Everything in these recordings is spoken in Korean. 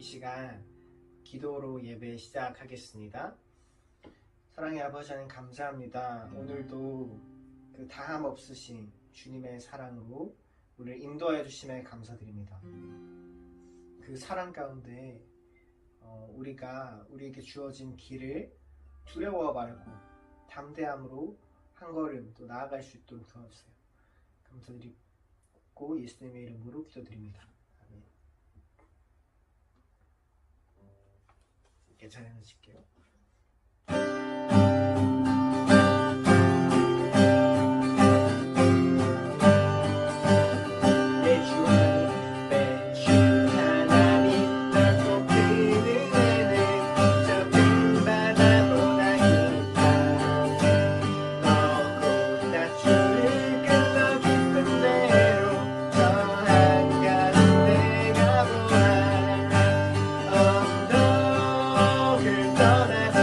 이 시간 기도로 예배 시작하겠습니다. 사랑의 아버지 하나님 감사합니다. 오늘도 그 다함 없으신 주님의 사랑으로 우리를 인도하여 주심에 감사드립니다. 그 사랑 가운데 우리가 우리에게 주어진 길을 두려워 말고 담대함으로 한 걸음 또 나아갈 수 있도록 도와주세요. 감사드리고 예수님의 이름으로 기도드립니다. 아멘. 찬양하실게요. 떠나서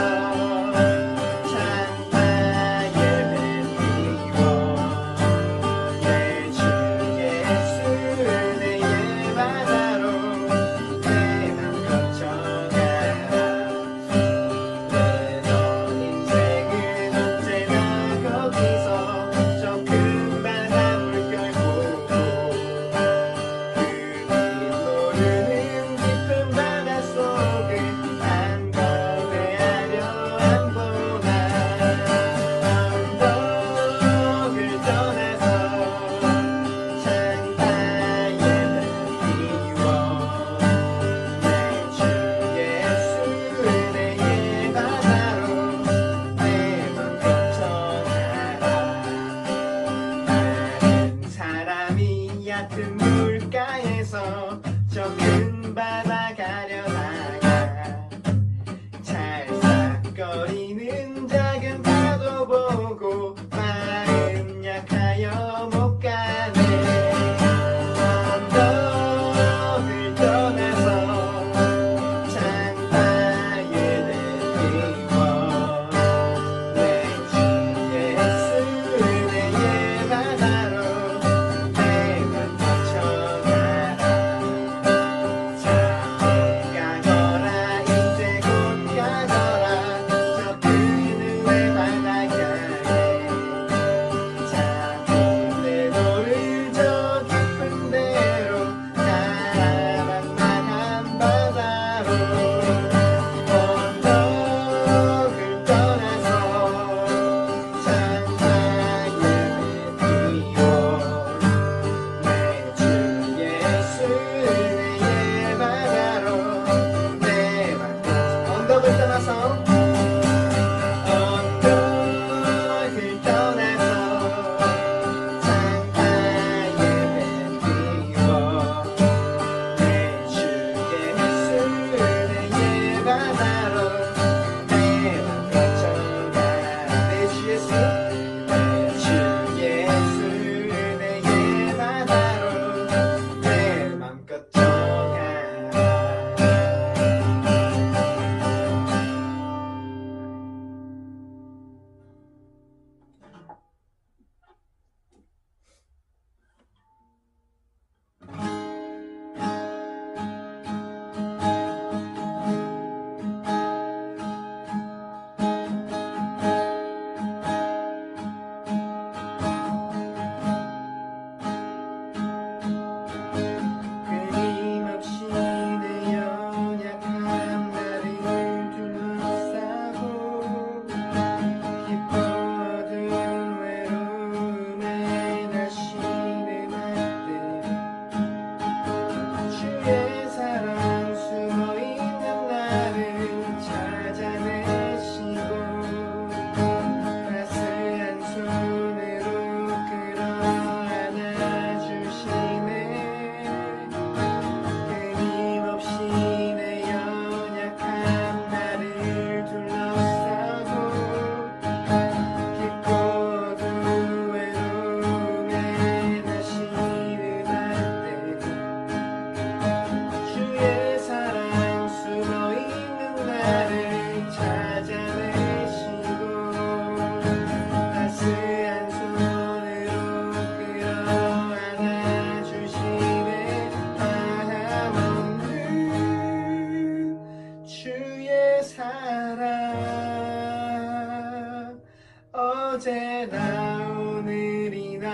어제나 오늘이나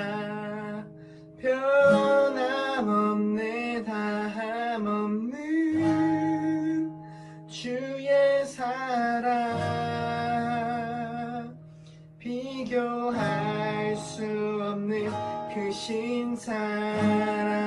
변함없네 다함없는 주의 사랑 비교할 수 없는 그 신사랑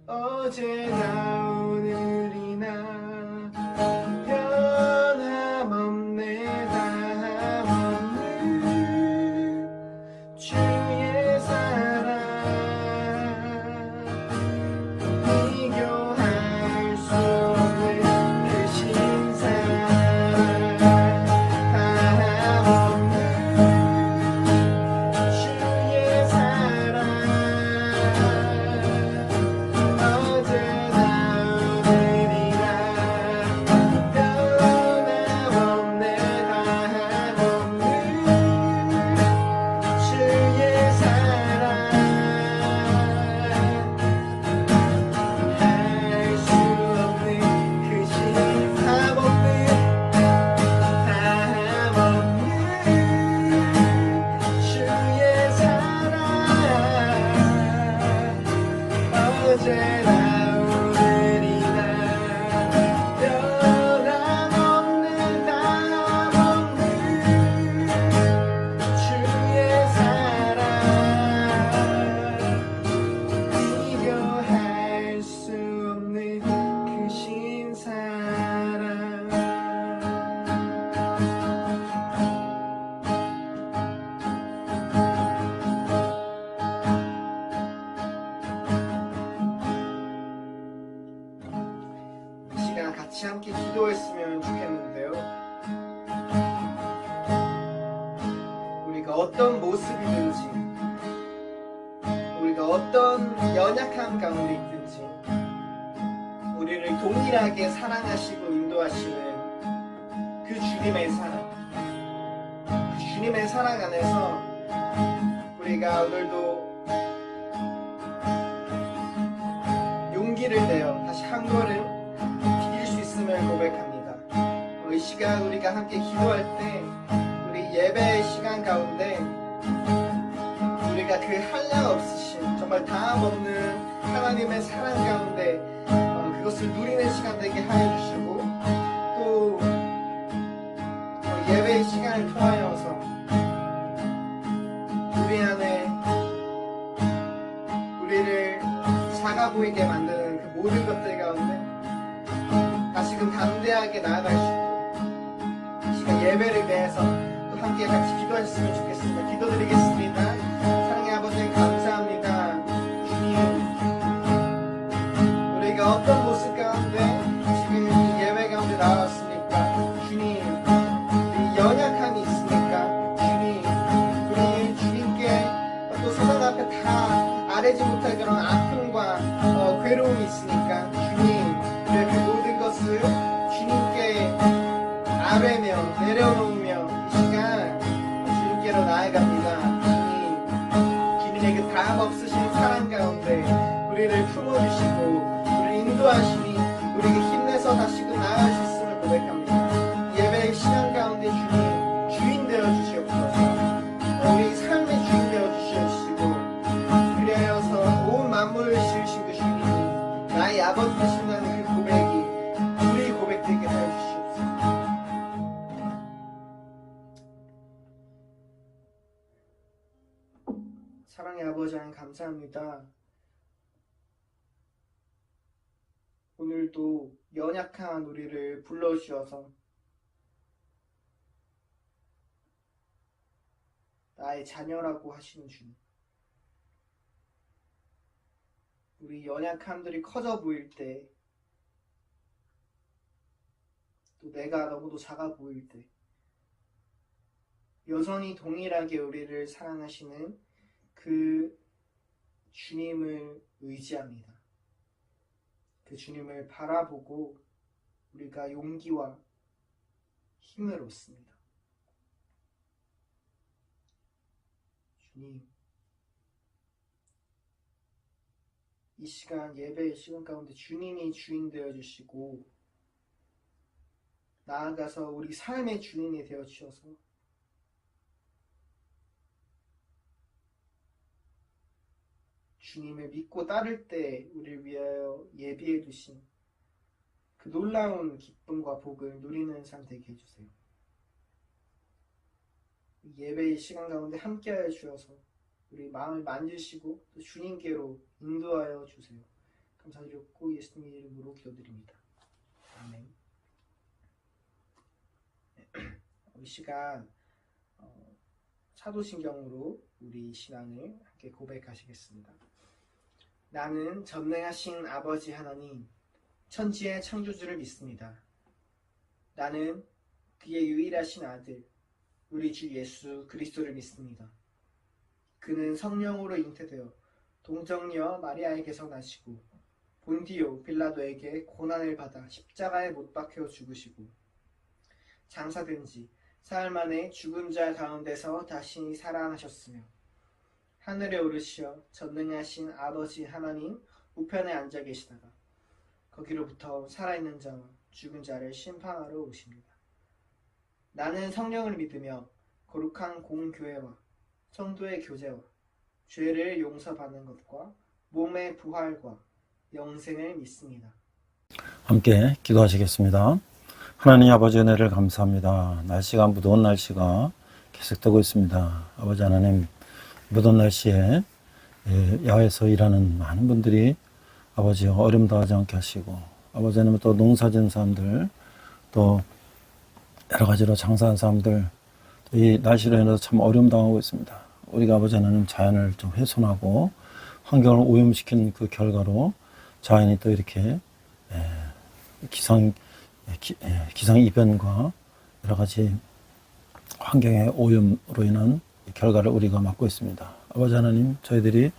어제나 오늘이나 변함없네 다함없는 주의 사랑 비교할 수 없는 그 신사랑 다함없는 주의 사랑 어제나 오늘이나 변함없는 다함없는 주의 사랑 비교할 수 없는 그 신사랑 같이 함께 기도했으면 좋겠는데요. 우리가 어떤 모습이든지, 우리가 어떤 연약함 가운데 있든지, 우리를 동일하게 사랑하시고 인도하시는 그 주님의 사랑, 그 주님의 사랑 안에서 우리가 오늘도 용기를 내어 다시 한 걸음 고백합니다. 이 시간 우리가 함께 기도할 때 우리 예배의 시간 가운데 우리가 우리가 그 한량 없으신 정말 다함 없는 하나님의 사랑 가운데 그것을 누리는 시간 되게 하여 주시고 또 예배의 시간을 통하여서 우리 안에 우리를 작아 보이게 만드는 그 모든 것들 가운데 다시금 담대하게 나아갈 수 있고 이 시간 예배를 위해서 또 함께 같이 기도하셨으면 좋겠습니다. 기도드리겠습니다. 사랑의 아버지 감사합니다. 주님, 우리가 어떤 모습 가운데 지금 이 예배 가운데 나왔습니까? 주님, 우리 연약함이 있습니까? 주님, 우리 주님께 또 세상 앞에 다 아뢰지 못할 그런 아픔과 괴로움이 있으니까 주님, 우리의 그 모든 것을 주님께 아뢰며 내려놓으며 이 시간 주님께로 나아갑니다. 주님, 주님의 그 다함 없으신 사랑 가운데 우리를 품어주시고 우리를 인도하시니 우리에게 힘내서 다시금 나아갈 수 있음을 고백합니다. 예배의 시간 가운데 주님 주인 되어 주시옵소서. 우리 삶의 주인 되어 주시옵시고 그리하여서 온 만물을 지으신 그 주님 나의 아버지 되신다는 그 고백이 우리 고백되게 하여 주시옵소서. 사랑의 아버지 하나님 감사합니다. 오늘도 연약한 우리를 불러주셔서 나의 자녀라고 하시는 주님, 우리 연약함들이 커져 보일 때, 또 내가 너무도 작아 보일 때 여전히 동일하게 우리를 사랑하시는 그 주님을 의지합니다. 그 주님을 바라보고 우리가 용기와 힘을 얻습니다. 주님, 이 시간 예배의 시간 가운데 주님이 주인 되어 주시고 나아가서 우리 삶의 주인이 되어 주셔서 주님을 믿고 따를 때 우리를 위하여 예비해 두신 그 놀라운 기쁨과 복을 누리는 삶 되게 해주세요. 예배의 시간 가운데 함께하여 주셔서 우리 마음을 만지시고 또 주님께로 인도하여 주세요. 감사드렸고 예수님 이름으로 기도드립니다. 아멘. 이 시간 사도신경으로 우리 신앙을 함께 고백하시겠습니다. 나는 전능하신 아버지 하나님, 천지의 창조주를 믿습니다. 나는 그의 유일하신 아들, 우리 주 예수 그리스도를 믿습니다. 그는 성령으로 잉태되어 동정녀 마리아에게서 나시고 본디오 빌라도에게 고난을 받아 십자가에 못 박혀 죽으시고 장사된 지 사흘 만에 죽은 자 가운데서 다시 살아나셨으며 하늘에 오르시어 전능하신 아버지 하나님 우편에 앉아 계시다가 거기로부터 살아있는 자와 죽은 자를 심판하러 오십니다. 나는 성령을 믿으며 거룩한 공교회와 성도의 교제와 죄를 용서받는 것과 몸의 부활과 영생을 믿습니다. 함께 기도하시겠습니다. 하나님 아버지 은혜를 감사합니다. 날씨가 무더운 날씨가 계속되고 있습니다. 아버지 하나님, 무더운 날씨에 야외에서 일하는 많은 분들이 아버지 어려움 당하지 않게 하시고, 아버지 하나님 또 농사 지은 사람들, 또 여러 가지로 장사한 사람들, 이 날씨로 인해서 참 어려움 당하고 있습니다. 우리가 아버지 하나님 자연을 좀 훼손하고 환경을 오염시킨 그 결과로 자연이 또 이렇게 기상이변과 여러 가지 환경의 오염으로 인한 결과를 우리가 맞고 있습니다. 아버지 하나님, 저희들이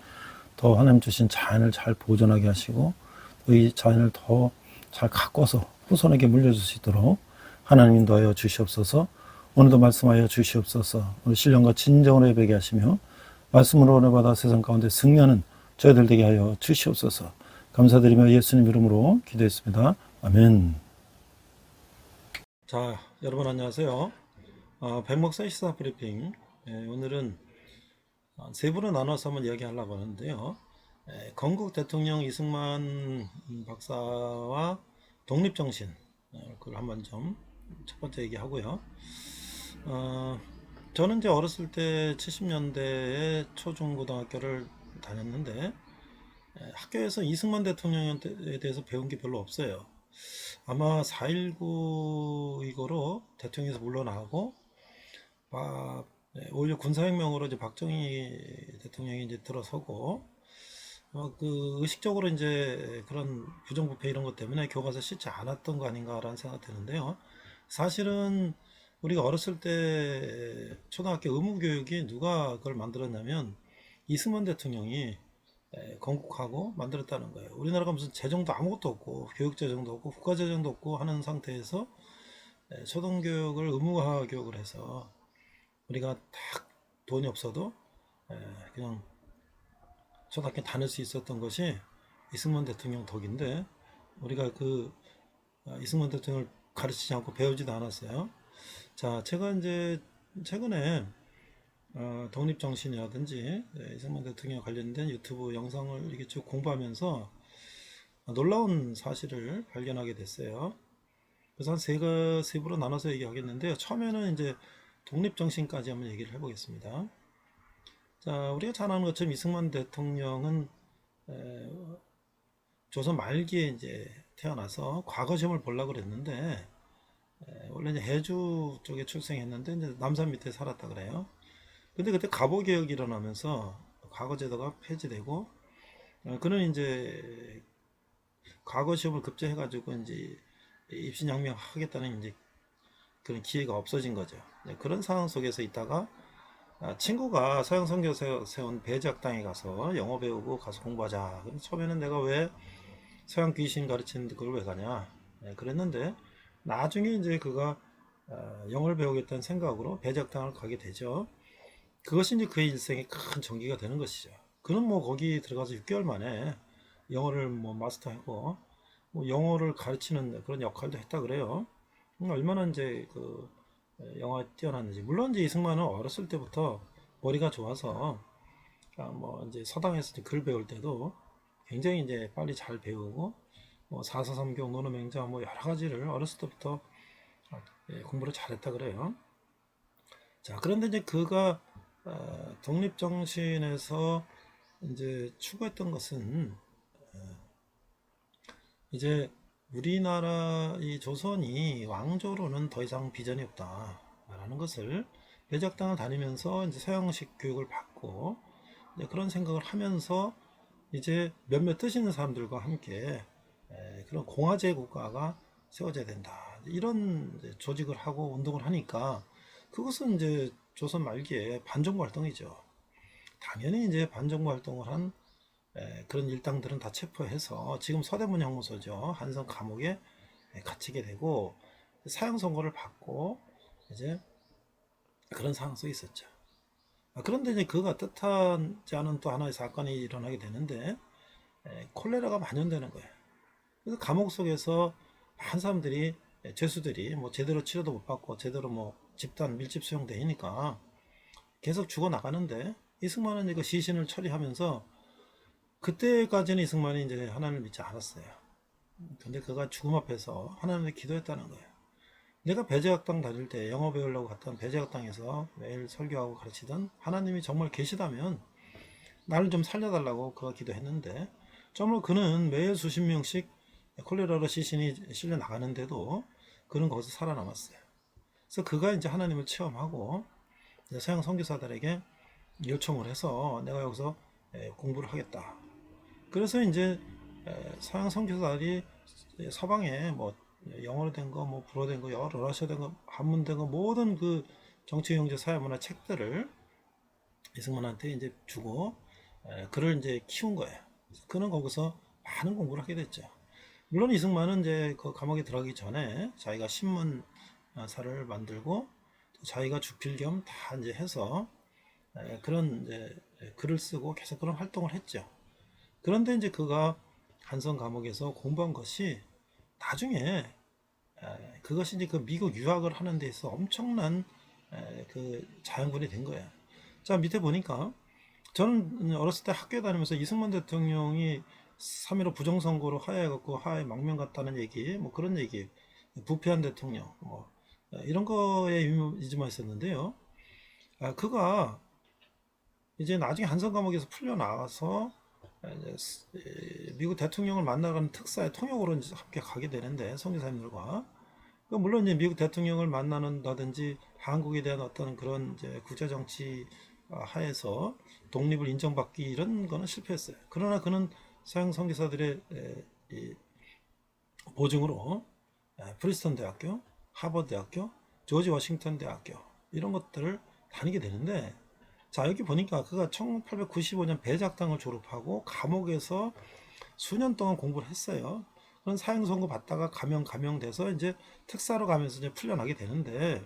더 하나님 주신 자연을 잘 보존하게 하시고 이 자연을 더 잘 가꿔서 후손에게 물려줄 수 있도록 하나님 인도하여 주시옵소서. 오늘도 말씀하여 주시옵소서. 오늘 신령과 진정으로 예배게 하시며 말씀으로 은혜 받아 세상 가운데 승리하는 저희들 되게 하여 주시옵소서. 감사드리며 예수님 이름으로 기도했습니다. 아멘. 자, 여러분 안녕하세요. 백목사 시사 브리핑. 오늘은 세 부로 나눠서 한번 이야기하려고 하는데요. 건국 대통령 이승만 박사와 독립정신, 그걸 한번 좀 첫 번째 얘기하고요. 저는 이제 어렸을 때 70년대에 초중고등학교를 다녔는데 학교에서 이승만 대통령에 대해서 배운 게 별로 없어요. 아마 4.19 이거로 대통령에서 물러나고 오히려 군사혁명으로 이제 박정희 대통령이 이제 들어서고 그 의식적으로 이제 그런 부정부패 이런 것 때문에 교과서 씻지 않았던 거 아닌가라는 생각이 드는데요. 사실은 우리가 어렸을 때 초등학교 의무교육이 누가 그걸 만들었냐면 이승만 대통령이 건국하고 만들었다는 거예요. 우리나라가 무슨 재정도 아무것도 없고 교육재정도 없고 국가재정도 없고 하는 상태에서 초등교육을 의무화 교육을 해서 우리가 딱 돈이 없어도 그냥 초등학교 다닐 수 있었던 것이 이승만 대통령 덕인데 우리가 그 이승만 대통령을 가르치지 않고 배우지도 않았어요. 자, 제가 이제 최근에 독립정신이라든지 이승만 대통령 관련된 유튜브 영상을 이렇게 쭉 공부하면서 놀라운 사실을 발견하게 됐어요. 그래서 한 세 부로 나눠서 얘기하겠는데요. 처음에는 이제 독립정신까지 한번 얘기를 해보겠습니다. 자, 우리가 잘 아는 것처럼 이승만 대통령은 조선 말기에 이제 태어나서 과거 시험을 보려고 그랬는데 원래 이제 해주 쪽에 출생했는데 이제 남산 밑에 살았다 그래요. 근데 그때 갑오개혁이 일어나면서 과거 제도가 폐지되고 그는 이제 과거 시험을 급제해가지고 이제 입신양명 하겠다는 이제 그런 기회가 없어진 거죠. 그런 상황 속에서 있다가 친구가 서양 선교 세운 배제학당에 가서 영어 배우고 가서 공부하자. 근데 처음에는 내가 왜 서양 귀신 가르치는데 그걸 왜 가냐? 그랬는데 나중에 이제 그가 영어를 배우겠다는 생각으로 배제학당을 가게 되죠. 그것이 이제 그의 일생의 큰 전기가 되는 것이죠. 그는 뭐 거기 들어가서 6개월 만에 영어를 뭐 마스터하고 뭐 영어를 가르치는 그런 역할도 했다 그래요. 얼마나 이제 그 영어에 뛰어났는지. 물론 이제 이승만은 어렸을 때부터 머리가 좋아서 뭐 이제 서당에서 이제 글 배울 때도 굉장히 이제 빨리 잘 배우고 뭐 사사삼경 논어맹자 뭐 여러 가지를 어렸을 때부터 공부를 잘했다 그래요. 자, 그런데 이제 그가 독립정신에서 이제 추구했던 것은 이제 우리나라 이 조선이 왕조로는 더 이상 비전이 없다라는 것을 배적당을 다니면서 이제 서양식 교육을 받고 이제 그런 생각을 하면서 이제 몇몇 뜻 있는 사람들과 함께 그런 공화제 국가가 세워져야 된다 이런 조직을 하고 운동을 하니까 그것은 이제 조선 말기에 반정부 활동이죠. 당연히 이제 반정부 활동을 한 그런 일당들은 다 체포해서 지금 서대문 형무소죠. 한성 감옥에 갇히게 되고 사형 선고를 받고 이제 그런 상황 속에 있었죠. 그런데 이제 그가 뜻하지 않은 또 하나의 사건이 일어나게 되는데 콜레라가 만연되는 거예요. 그래서 감옥 속에서 많은 사람들이 죄수들이 뭐 제대로 치료도 못 받고 제대로 뭐 집단 밀집 수용되니까 계속 죽어 나가는데 이승만은 이거 시신을 처리하면서 그때까지는 이승만이 이제 하나님을 믿지 않았어요. 근데 그가 죽음 앞에서 하나님을 기도했다는 거예요. 내가 배제학당 다닐 때 영어 배우려고 갔던 배제학당에서 매일 설교하고 가르치던 하나님이 정말 계시다면 나를 좀 살려달라고 그가 기도했는데 정말 그는 매일 수십 명씩 콜레라로 시신이 실려 나가는데도 그는 거기서 살아남았어요. 그래서 그가 이제 하나님을 체험하고 서양 선교사들에게 요청을 해서 내가 여기서 공부를 하겠다. 그래서 이제 서양 선교사들이 서방에 뭐 영어로 된 거, 뭐 불어 된 거, 러시아 된 거, 한문 된 거 모든 그 정치, 경제, 사회, 문화 책들을 이승만한테 이제 주고 그를 이제 키운 거예요. 그는 거기서 많은 공부를 하게 됐죠. 물론 이승만은 이제 그 감옥에 들어가기 전에 자기가 신문사를 만들고 자기가 주필 겸 다 이제 해서 그런 이제 글을 쓰고 계속 그런 활동을 했죠. 그런데 이제 그가 한성 감옥에서 공부한 것이 나중에 그것이 이제 그 미국 유학을 하는 데 있어 엄청난 그 자양분이 된 거예요. 자, 밑에 보니까 저는 어렸을 때 학교에 다니면서 이승만 대통령이 3.15 부정선거로 하야해갖고 하야에 망명 갔다는 얘기, 뭐 그런 얘기, 부패한 대통령, 뭐 이런 거에 이미지만 있었는데요. 그가 이제 나중에 한성 감옥에서 풀려 나와서 미국 대통령을 만나가는 특사의 통역으로 이제 함께 가게 되는데, 선교사님들과 물론 이제 미국 대통령을 만나는다든지 한국에 대한 어떤 그런 이제 국제 정치 하에서 독립을 인정받기 이런 거는 실패했어요. 그러나 그는 서양 선교사들의 보증으로 프리스턴 대학교, 하버드 대학교, 조지 워싱턴 대학교 이런 것들을 다니게 되는데, 자 여기 보니까 그가 1895년 배작당을 졸업하고 감옥에서 수년 동안 공부를 했어요. 그런 사형 선고 받다가 감형돼서 이제 특사로 가면서 이제 풀려나게 되는데,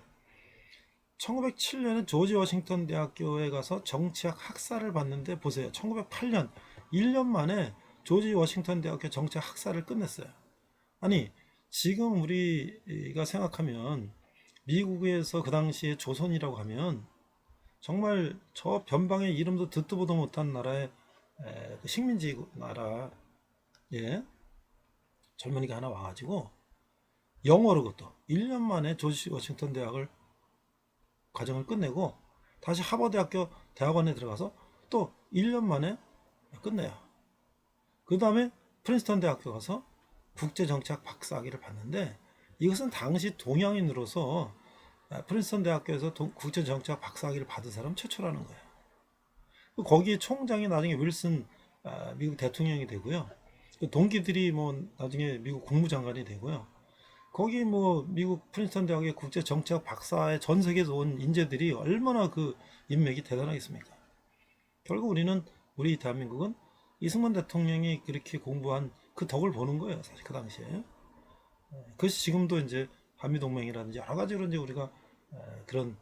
1907년에 조지 워싱턴 대학교에 가서 정치학 학사를 받는데, 보세요. 1908년 1년 만에 조지 워싱턴 대학교 정치학 학사를 끝냈어요. 아니 지금 우리가 생각하면 미국에서 그 당시에 조선이라고 하면 정말 저 변방의 이름도 듣도 보도 못한 나라의 식민지 나라, 예, 젊은이가 하나 와가지고 영어로 그것도 1년 만에 조지 워싱턴 대학을 과정을 끝내고 다시 하버드대학교 대학원에 들어가서 또 1년 만에 끝내요. 그 다음에 프린스턴 대학교 가서 국제정치학 박사학위를 받는데, 이것은 당시 동양인으로서 프린스턴 대학교에서 국제정치학 박사학위를 받은 사람 최초라는 거예요. 거기에 총장이 나중에 윌슨 미국 대통령이 되고요. 동기들이 뭐 나중에 미국 국무장관이 되고요. 거기 뭐 미국 프린스턴 대학의 국제정치학 박사의 전 세계에서 온 인재들이 얼마나 그 인맥이 대단하겠습니까? 결국 우리 대한민국은 이승만 대통령이 그렇게 공부한 그 덕을 보는 거예요, 사실 그 당시에. 그래서 지금도 이제 한미동맹이라든지 여러 가지로 이제 우리가 그런,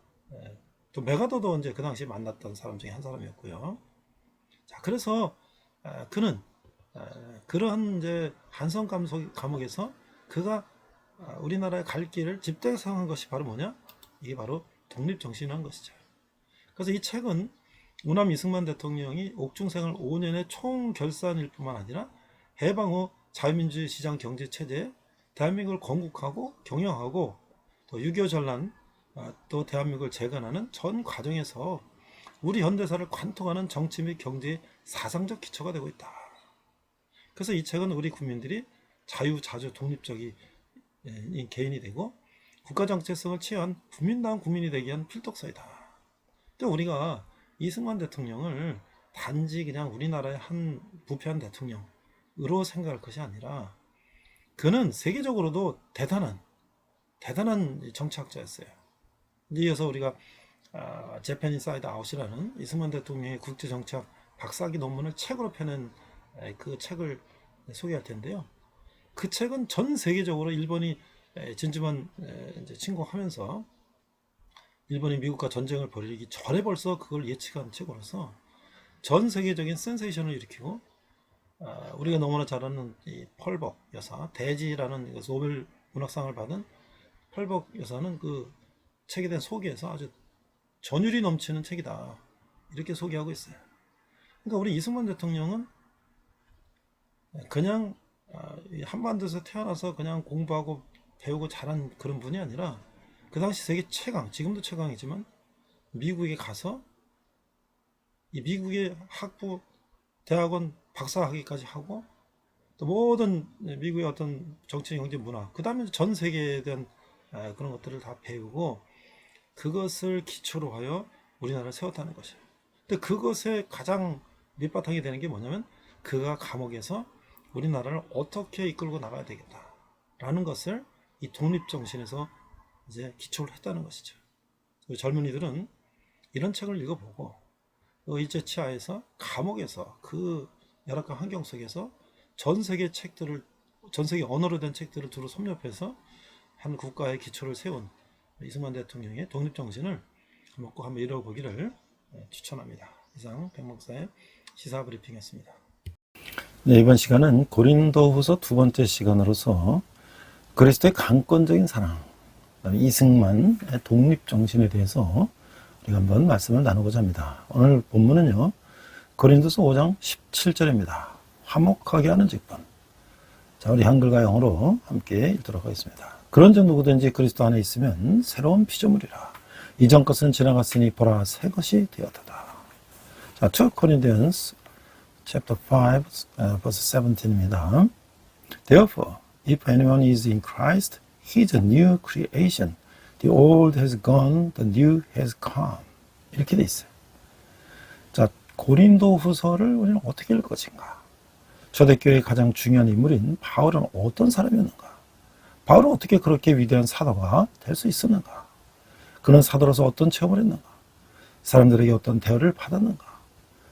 또 메가더도 이제 그 당시에 만났던 사람 중에 한 사람이었고요. 자, 그래서 그는 그러한 이제 한성 감옥에서 그가 우리나라의 갈 길을 집대성한 것이 바로 뭐냐? 이게 바로 독립정신이라는 것이죠. 그래서 이 책은 우남 이승만 대통령이 옥중생활 5년의 총결산일 뿐만 아니라 해방 후 자유민주주의 시장 경제 체제에 대한민국을 건국하고 경영하고 또 6.25 전란, 또 대한민국을 재건하는 전 과정에서 우리 현대사를 관통하는 정치 및 경제의 사상적 기초가 되고 있다. 그래서 이 책은 우리 국민들이 자유자주 독립적인 개인이 되고 국가 정체성을 취한 국민다운 국민이 되기 위한 필독서이다. 또 우리가 이승만 대통령을 단지 그냥 우리나라의 한 부패한 대통령으로 생각할 것이 아니라, 그는 세계적으로도 대단한 정치학자였어요. 이어서 우리가 재팬 인사이드 아웃이라는 이승만 대통령의 국제정치학 박사학위 논문을 책으로 펴낸 그 책을 소개할 텐데요. 그 책은 전 세계적으로 일본이 진주만 이제 침공하면서 일본이 미국과 전쟁을 벌이기 전에 벌써 그걸 예측한 책으로서 전 세계적인 센세이션을 일으키고, 우리가 너무나 잘 아는 이 펄벅 여사, 대지라는 노벨 문학상을 받은 펄벅 여사는 그 책에 대한 소개에서 아주 전율이 넘치는 책이다, 이렇게 소개하고 있어요. 그러니까 우리 이승만 대통령은 그냥 한반도에서 태어나서 그냥 공부하고 배우고 자란 그런 분이 아니라, 그 당시 세계 최강, 지금도 최강이지만 미국에 가서 이 미국의 학부 대학원 박사학위까지 하고, 또 모든 미국의 어떤 정치, 경제, 문화, 그 다음에 전 세계에 대한 그런 것들을 다 배우고 그것을 기초로 하여 우리나라를 세웠다는 것이에요. 근데 그것의 가장 밑바탕이 되는 게 뭐냐면, 그가 감옥에서 우리나라를 어떻게 이끌고 나가야 되겠다라는 것을 이 독립정신에서 이제 기초를 했다는 것이죠. 젊은이들은 이런 책을 읽어보고 일제치하에서 감옥에서 그 열악한 환경 속에서 전 세계 언어로 된 책들을 두루 섭렵해서 한 국가의 기초를 세운 이승만 대통령의 독립정신을 한번 읽어보기를 추천합니다. 이상 백 목사의 시사브리핑이었습니다. 네, 이번 시간은 고린도후서 두 번째 시간으로서 그리스도의 강권적인 사랑, 이승만의 독립정신에 대해서 우리가 한번 말씀을 나누고자 합니다. 오늘 본문은요, 고린도서 5장 17절입니다. 화목하게 하는 직분. 자, 우리 한글과 영어로 함께 읽도록 하겠습니다. 그런즉 누구든지 그리스도 안에 있으면 새로운 피조물이라. 이전 것은 지나갔으니 보라 새 것이 되었다. 자, 2 Corinthians chapter 5 verse 17입니다. Therefore, if anyone is in Christ, he is a new creation. The old has gone, the new has come. 이렇게 돼 있어요. 자, 고린도 후서를 우리는 어떻게 읽을 것인가? 초대교회의 가장 중요한 인물인 바울은 어떤 사람이었는가? 바울은 어떻게 그렇게 위대한 사도가 될 수 있었는가? 그는 사도로서 어떤 체험을 했는가? 사람들에게 어떤 대우를 받았는가?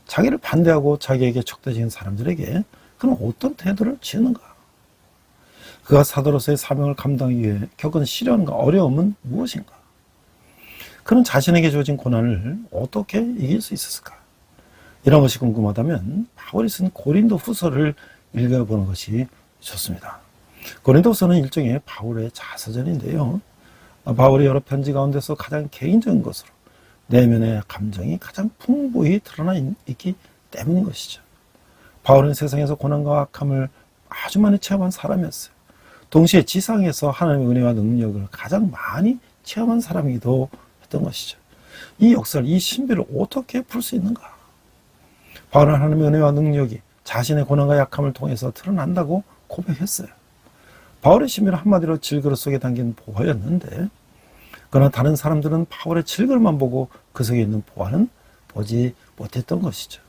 자기를 반대하고 자기에게 적대적인 사람들에게 그는 어떤 태도를 취했는가? 그가 사도로서의 사명을 감당하기 위해 겪은 시련과 어려움은 무엇인가? 그는 자신에게 주어진 고난을 어떻게 이길 수 있었을까? 이런 것이 궁금하다면 바울이 쓴 고린도 후서를 읽어보는 것이 좋습니다. 고린도 후서는 일종의 바울의 자서전인데요. 바울이 여러 편지 가운데서 가장 개인적인 것으로 내면의 감정이 가장 풍부히 드러나 있기 때문인 것이죠. 바울은 세상에서 고난과 악함을 아주 많이 체험한 사람이었어요. 동시에 지상에서 하나님의 은혜와 능력을 가장 많이 체험한 사람이기도 했던 것이죠. 이 역사를, 이 신비를 어떻게 풀 수 있는가? 바울은 하나님의 은혜와 능력이 자신의 고난과 약함을 통해서 드러난다고 고백했어요. 바울의 신비는 한마디로 질그릇 속에 담긴 보화였는데, 그러나 다른 사람들은 바울의 질그릇만 보고 그 속에 있는 보화는 보지 못했던 것이죠.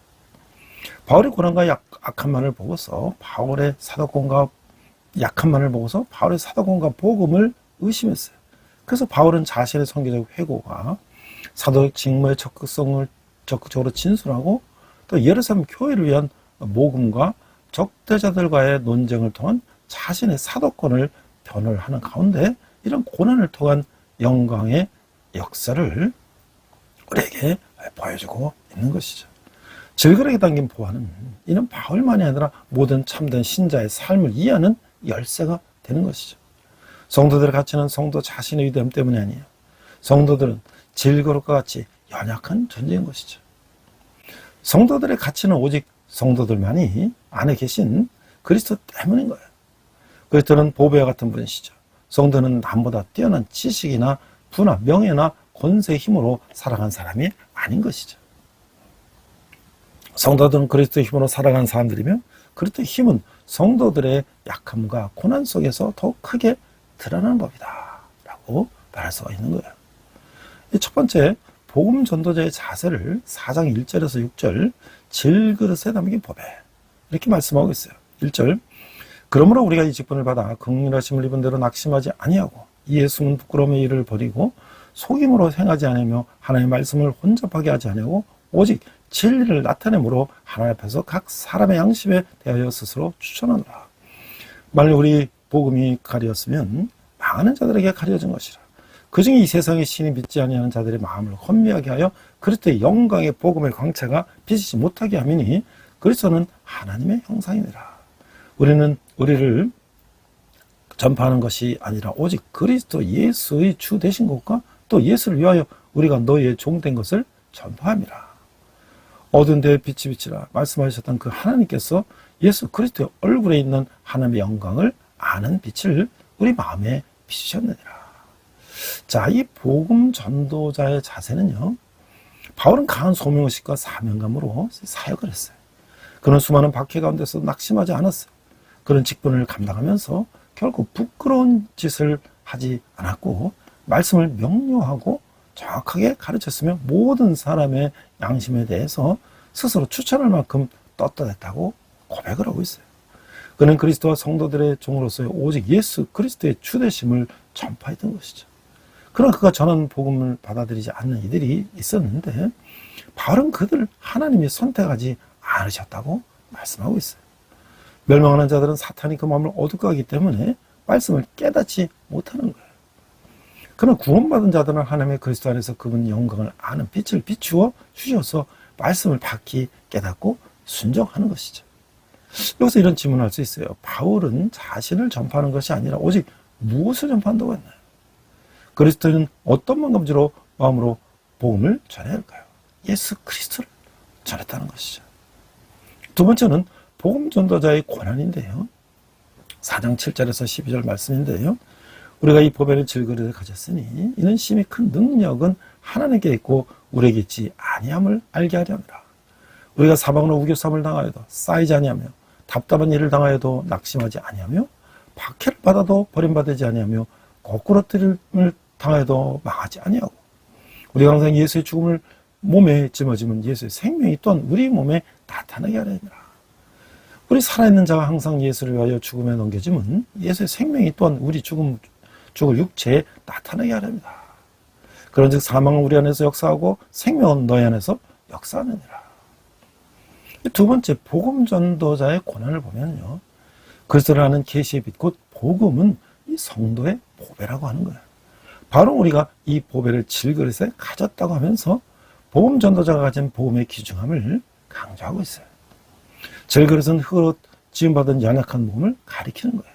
바울의 고난과 악함만을 보고서 바울의 사도권과 약함만을 보고서 바울의 사도권과 복음을 의심했어요. 그래서 바울은 자신의 선교적 회고가 사도적 직무의 적극성을 적극적으로 진술하고 또 예루살렘 교회를 위한 모금과 적대자들과의 논쟁을 통한 자신의 사도권을 변호하는 가운데 이런 고난을 통한 영광의 역사를 우리에게 보여주고 있는 것이죠. 질그릇에 담긴 보화는 이는 바울만이 아니라 모든 참된 신자의 삶을 이해하는 열쇠가 되는 것이죠. 성도들의 가치는 성도 자신의 위대함 때문이 아니에요. 성도들은 질그릇과 같이 연약한 존재인 것이죠. 성도들의 가치는 오직 성도들만이 안에 계신 그리스도 때문인 거예요. 그리스도는 보배와 같은 분이시죠. 성도는 남보다 뛰어난 지식이나 부나 명예나 권세의 힘으로 살아간 사람이 아닌 것이죠. 성도들은 그리스도의 힘으로 살아가는 사람들이며 그리스도의 힘은 성도들의 약함과 고난 속에서 더욱 크게 드러나는 법이다 라고 말할 수가 있는 거예요. 첫 번째, 복음 전도자의 자세를 4장 1절에서 6절 질그릇에 담긴 법에 이렇게 말씀하고 있어요. 1절, 그러므로 우리가 이 직분을 받아 긍휼하심을 입은 대로 낙심하지 아니하고 이에 숨은 부끄러움의 일을 버리고 속임으로 행하지 아니하며 하나님의 말씀을 혼잡하게 하지 아니하고 오직 진리를 나타내므로 하나님 앞에서 각 사람의 양심에 대하여 스스로 추천하노라. 만일 우리 복음이 가려졌으면 많은 자들에게 가려진 것이라. 그중에 이 세상의 신이 믿지 아니하는 자들의 마음을 혼미하게 하여 그리스도의 영광의 복음의 광채가 비치지 못하게 하미니 그리스도는 하나님의 형상이니라. 우리를 전파하는 것이 아니라 오직 그리스도 예수의 주 되신 것과 또 예수를 위하여 우리가 너희의 종된 것을 전파함이라. 어두운 데에 빛이 비치라 말씀하셨던 그 하나님께서 예수 그리스도의 얼굴에 있는 하나님의 영광을 아는 빛을 우리 마음에 비추셨느니라. 자, 이 복음 전도자의 자세는요, 바울은 강한 소명의식과 사명감으로 사역을 했어요. 그는 수많은 박해 가운데서 낙심하지 않았어요. 그런 직분을 감당하면서 결국 부끄러운 짓을 하지 않았고 말씀을 명료하고 정확하게 가르쳤으며 모든 사람의 양심에 대해서 스스로 추천할 만큼 떳떳했다고 고백을 하고 있어요. 그는 그리스도와 성도들의 종으로서의 오직 예수 그리스도의 주되심을 전파했던 것이죠. 그러나 그가 전한 복음을 받아들이지 않는 이들이 있었는데 바울은 그들을 하나님이 선택하지 않으셨다고 말씀하고 있어요. 멸망하는 자들은 사탄이 그 마음을 어둡게 하기 때문에 말씀을 깨닫지 못하는 거예요. 그러나 구원받은 자들은 하나님의 그리스도 안에서 그분 영광을 아는 빛을 비추어 주셔서 말씀을 밝히 깨닫고 순종하는 것이죠. 여기서 이런 질문을 할 수 있어요. 바울은 자신을 전파하는 것이 아니라 오직 무엇을 전파한다고 했나요? 그리스도는 어떤 마음으로 복음을 전해야 할까요? 예수 그리스도를 전했다는 것이죠. 두 번째는 복음 전도자의 고난인데요. 4장 7절에서 12절 말씀인데요. 우리가 이 보배를 질그릇에 가졌으니 이는 심히 큰 능력은 하나님께 있고 우리에게 있지 아니함을 알게 하려 함이라. 우리가 사방으로 우겨쌈을 당하여도 쌓이지 아니하며 답답한 일을 당하여도 낙심하지 아니하며 박해를 받아도 버림받지 아니하며 거꾸러뜨림을 당하여도 망하지 아니하고 우리가 항상 예수의 죽음을 몸에 짊어지면 예수의 생명이 또한 우리 몸에 나타나게 하려 함이라. 우리 살아있는 자가 항상 예수를 위하여 죽음에 넘겨지면 예수의 생명이 또한 우리 죽을 육체에 나타나게 하려 합니다. 그런즉 사망은 우리 안에서 역사하고 생명은 너희 안에서 역사하느니라. 두 번째 복음 전도자의 고난을 보면요. 그리스도라는 계시의 빛 곧 복음은 이 성도의 보배라고 하는 거예요. 바로 우리가 이 보배를 질그릇에 가졌다고 하면서 복음 전도자가 가진 복음의 귀중함을 강조하고 있어요. 질그릇은 흙으로 지음받은 연약한 몸을 가리키는 거예요.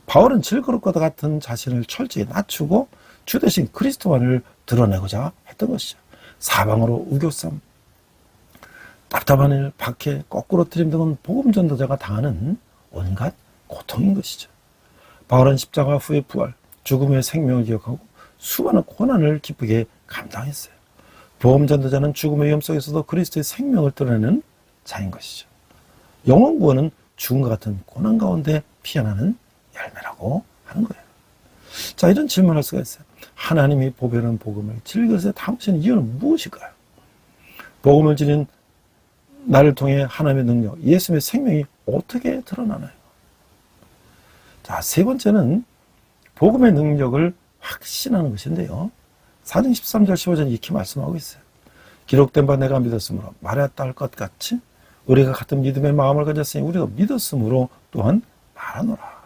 바울은 질그릇과 같은 자신을 철저히 낮추고 주 대신 그리스도만을 드러내고자 했던 것이죠. 사방으로 우겨쌈, 답답한 일, 박해, 거꾸로 트림 등은 복음 전도자가 당하는 온갖 고통인 것이죠. 바울은 십자가 후의 부활, 죽음 후의 생명을 기억하고 수많은 고난을 기쁘게 감당했어요. 복음 전도자는 죽음의 위험 속에서도 그리스도의 생명을 드러내는 자인 것이죠. 영원 구원은 죽음과 같은 고난 가운데 피어나는 열매라고 하는 거예요. 자, 이런 질문을 할 수가 있어요. 하나님이 보배라는 복음을 질그릇에 담으시는 이유는 무엇일까요? 복음을 지닌 나를 통해 하나님의 능력, 예수님의 생명이 어떻게 드러나나요? 자, 세 번째는 복음의 능력을 확신하는 것인데요. 4장 13절 15절 이렇게 말씀하고 있어요. 기록된 바 내가 믿었으므로 말하였다 할 것 같이 우리가 같은 믿음의 마음을 가졌으니 우리가 믿었으므로 또한 말하노라.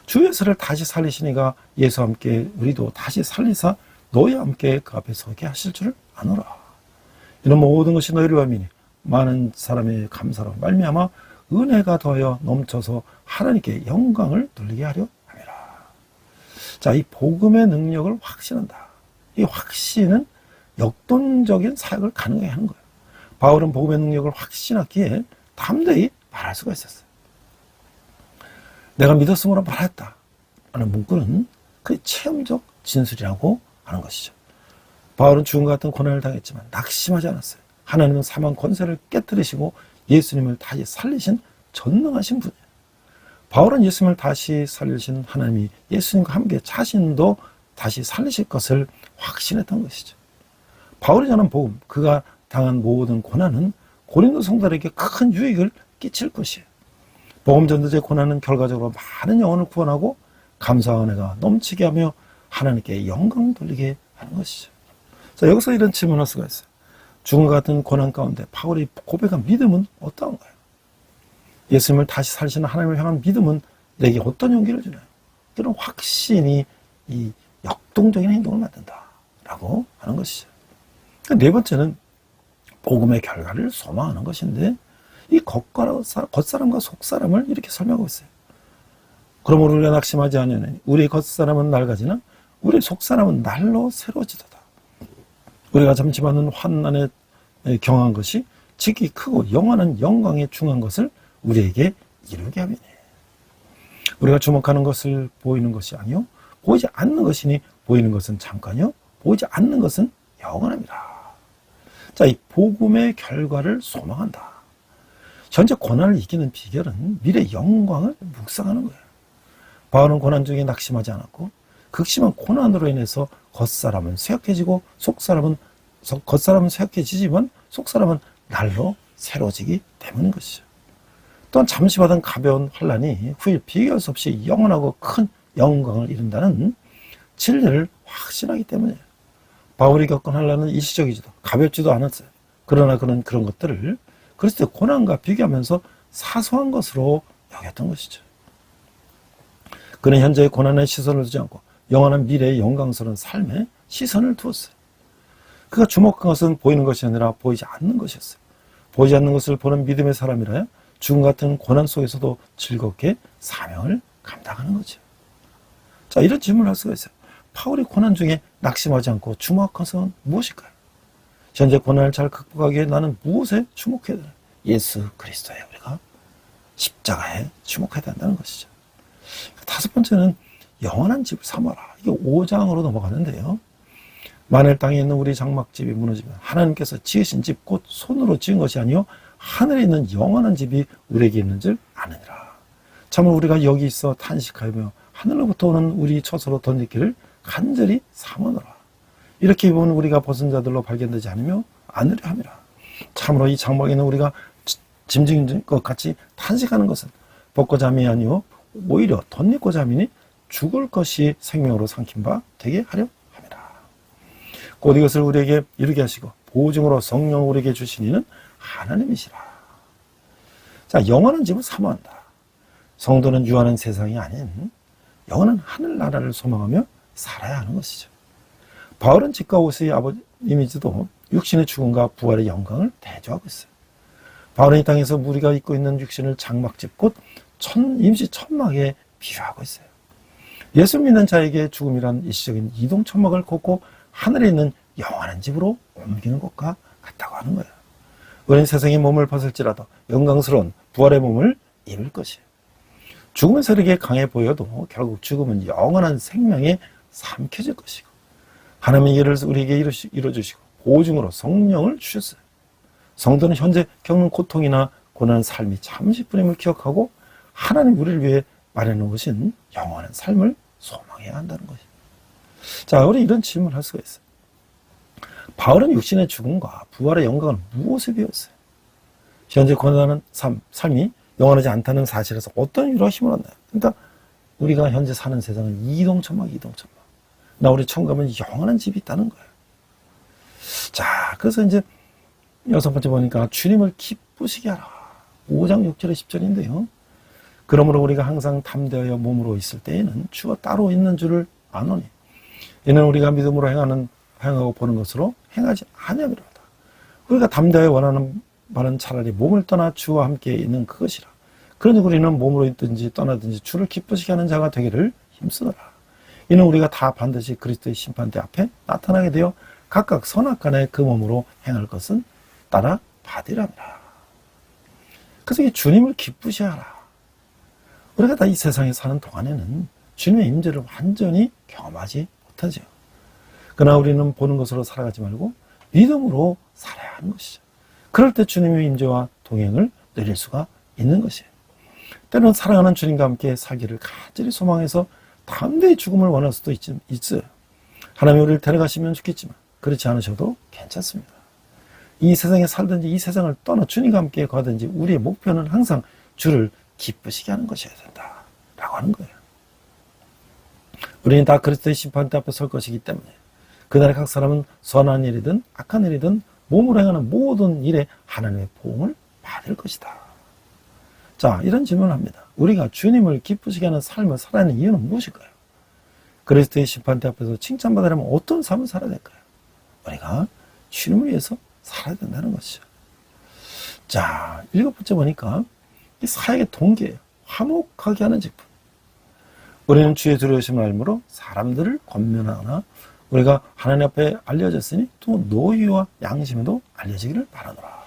주 예수를 다시 살리시니가 예수와 함께 우리도 다시 살리사 너희와 함께 그 앞에 서게 하실 줄을 아노라. 이런 모든 것이 너희를 위함이니 많은 사람의 감사로 말미암아 은혜가 더하여 넘쳐서 하나님께 영광을 돌리게 하려 함이라. 자, 이 복음의 능력을 확신한다. 이 확신은 역동적인 사역을 가능하게 하는 거예요. 바울은 복음의 능력을 확신하기에 담대히 말할 수가 있었어요. 내가 믿었으므로 말했다 라는 문구는 그 체험적 진술이라고 하는 것이죠. 바울은 죽음과 같은 고난을 당했지만 낙심하지 않았어요. 하나님은 사망 권세를 깨뜨리시고 예수님을 다시 살리신 전능하신 분이에요. 바울은 예수님을 다시 살리신 하나님이 예수님과 함께 자신도 다시 살리실 것을 확신했던 것이죠. 바울이 전한 복음, 그가 당한 모든 고난은 고린도 성도들에게 큰 유익을 끼칠 것이에요. 복음 전도자의 고난은 결과적으로 많은 영혼을 구원하고 감사와 은혜가 넘치게 하며 하나님께 영광을 돌리게 하는 것이죠. 자, 여기서 이런 질문을 할 수가 있어요. 죽음과 같은 고난 가운데 바울이 고백한 믿음은 어떠한가요? 예수님을 다시 살리시는 하나님을 향한 믿음은 내게 어떤 용기를 주나요? 이런 확신이 이 역동적인 행동을 만든다라고 하는 것이죠. 네 번째는 복음의 결과를 소망하는 것인데 이 겉사람과 속사람을 이렇게 설명하고 있어요. 그러므로 우리가 낙심하지 아니하니 우리의 겉사람은 낡아지나 우리의 속사람은 날로 새로워지도다. 우리가 잠시 받는 환난에 경한 것이 지극히 크고 영원한 영광에 중한 것을 우리에게 이루게 하미니. 우리가 주목하는 것을 보이는 것이 아니요 보이지 않는 것이니 보이는 것은 잠깐이요 보이지 않는 것은 영원합니다. 자, 이 복음의 결과를 소망한다. 현재 고난을 이기는 비결은 미래의 영광을 묵상하는 거예요. 바울은 고난 중에 낙심하지 않았고 극심한 고난으로 인해서 겉사람은 쇠약해지고 겉사람은 쇠약해지지만 속사람은 날로 새로워지기 때문인 것이죠. 또한 잠시 받은 가벼운 환난이 후일 비교할 수 없이 영원하고 큰 영광을 이룬다는 진리를 확신하기 때문이에요. 바울이 겪은 환난은 일시적이지도 가볍지도 않았어요. 그러나 그런 것들을 그리스도의 고난과 비교하면서 사소한 것으로 여겼던 것이죠. 그는 현재의 고난에 시선을 두지 않고 영원한 미래의 영광스러운 삶에 시선을 두었어요. 그가 주목한 것은 보이는 것이 아니라 보이지 않는 것이었어요. 보이지 않는 것을 보는 믿음의 사람이라야 죽음 같은 고난 속에서도 즐겁게 사명을 감당하는 거죠. 자, 이런 질문을 할 수가 있어요. 바울이 고난 중에 낙심하지 않고 주목한 것은 무엇일까요? 현재 고난을 잘 극복하기 위해 나는 무엇에 주목해야 되나? 예수 그리스도에 우리가 십자가에 주목해야 된다는 것이죠. 다섯 번째는 영원한 집을 삼아라. 이게 5장으로 넘어가는데요. 만일 땅에 있는 우리 장막집이 무너지면 하나님께서 지으신 집 곧 손으로 지은 것이 아니요 하늘에 있는 영원한 집이 우리에게 있는 줄 아느니라. 참으로 우리가 여기 있어 탄식하며 하늘로부터 오는 우리 처소로 던지기를 간절히 삼으노라. 이렇게 보면 우리가 벗은 자들로 발견되지 않으며 않으려 함이라. 참으로 이 장막에 있는 우리가 짐진 것 같이 탄식하는 것은 벗고 잠이 아니요 오히려 덧입고 잠이니 죽을 것이 생명으로 삼킨 바 되게 하려 함이라. 곧 이것을 우리에게 이루게 하시고 보증으로 성령을 우리에게 주신 이는 하나님이시라. 자, 영원한 집을 사모한다. 성도는 유한한 세상이 아닌 영원한 하늘나라를 소망하며 살아야 하는 것이죠. 바울은 집과 옷의 아버님이지도 육신의 죽음과 부활의 영광을 대조하고 있어요. 바울은 이 땅에서 우리가 입고 있는 육신을 장막집 곧 임시 천막에 비유하고 있어요. 예수 믿는 자에게 죽음이란 일시적인 이동 천막을 걷고 하늘에 있는 영원한 집으로 옮기는 것과 같다고 하는 거예요. 우리는 세상의 몸을 벗을지라도 영광스러운 부활의 몸을 입을 것이에요. 죽음의 세력이 강해 보여도 결국 죽음은 영원한 생명에 삼켜질 것이고 하나님의 일을 우리에게 이루어주시고 보증으로 성령을 주셨어요. 성도는 현재 겪는 고통이나 고난의 삶이 잠시뿐임을 기억하고 하나님 우리를 위해 마련해 놓으신 영원한 삶을 소망해야 한다는 것이죠. 자, 우리 이런 질문을 할 수가 있어요. 바울은 육신의 죽음과 부활의 영광을 무엇에 배웠어요? 현재 고난하는 삶이 영원하지 않다는 사실에서 어떤 이유로 힘을 얻나요? 그러니까 우리가 현재 사는 세상은 이동천막. 나 우리 천국 가면 영원한 집이 있다는 거예요. 자, 그래서 이제 여섯 번째 보니까 주님을 기쁘시게 하라. 5장 6절에 10절인데요. 그러므로 우리가 항상 담대하여 몸으로 있을 때에는 주가 따로 있는 줄을 아노니 이는 우리가 믿음으로 행하고 보는 것으로 행하지 아니함이로다. 우리가 담대하여 원하는 바는 차라리 몸을 떠나 주와 함께 있는 그것이라. 그러니 우리는 몸으로 있든지 떠나든지 주를 기쁘시게 하는 자가 되기를 힘쓰노라. 이는 우리가 다 반드시 그리스도의 심판대 앞에 나타나게 되어 각각 선악간에 그 몸으로 행할 것은 따라 받으랍니다. 그래서 이 주님을 기쁘시 하라. 우리가 다 이 세상에 사는 동안에는 주님의 임재를 완전히 경험하지 못하죠. 그러나 우리는 보는 것으로 살아가지 말고 믿음으로 살아야 하는 것이죠. 그럴 때 주님의 임재와 동행을 누릴 수가 있는 것이에요. 때로는 사랑하는 주님과 함께 살기를 간절히 소망해서 담대히 죽음을 원할 수도 있어요. 하나님이 우리를 데려가시면 좋겠지만 그렇지 않으셔도 괜찮습니다. 이 세상에 살든지 이 세상을 떠나 주님과 함께 가든지 우리의 목표는 항상 주를 기쁘시게 하는 것이어야 된다라고 하는 거예요. 우리는 다 그리스도의 심판대 앞에 설 것이기 때문에 그날의 각 사람은 선한 일이든 악한 일이든 몸으로 행하는 모든 일에 하나님의 보응을 받을 것이다. 자, 이런 질문을 합니다. 우리가 주님을 기쁘시게 하는 삶을 살아야 하는 이유는 무엇일까요? 그리스도의 심판대 앞에서 칭찬받으려면 어떤 삶을 살아야 될까요? 우리가 주님을 위해서 살아야 된다는 것이죠. 자, 일곱 번째 보니까 이 사역의 동기예요. 화목하게 하는 직분. 우리는 주의 두려우심을 알므로 사람들을 권면하거나 우리가 하나님 앞에 알려졌으니 또 노유와 양심에도 알려지기를 바라노라.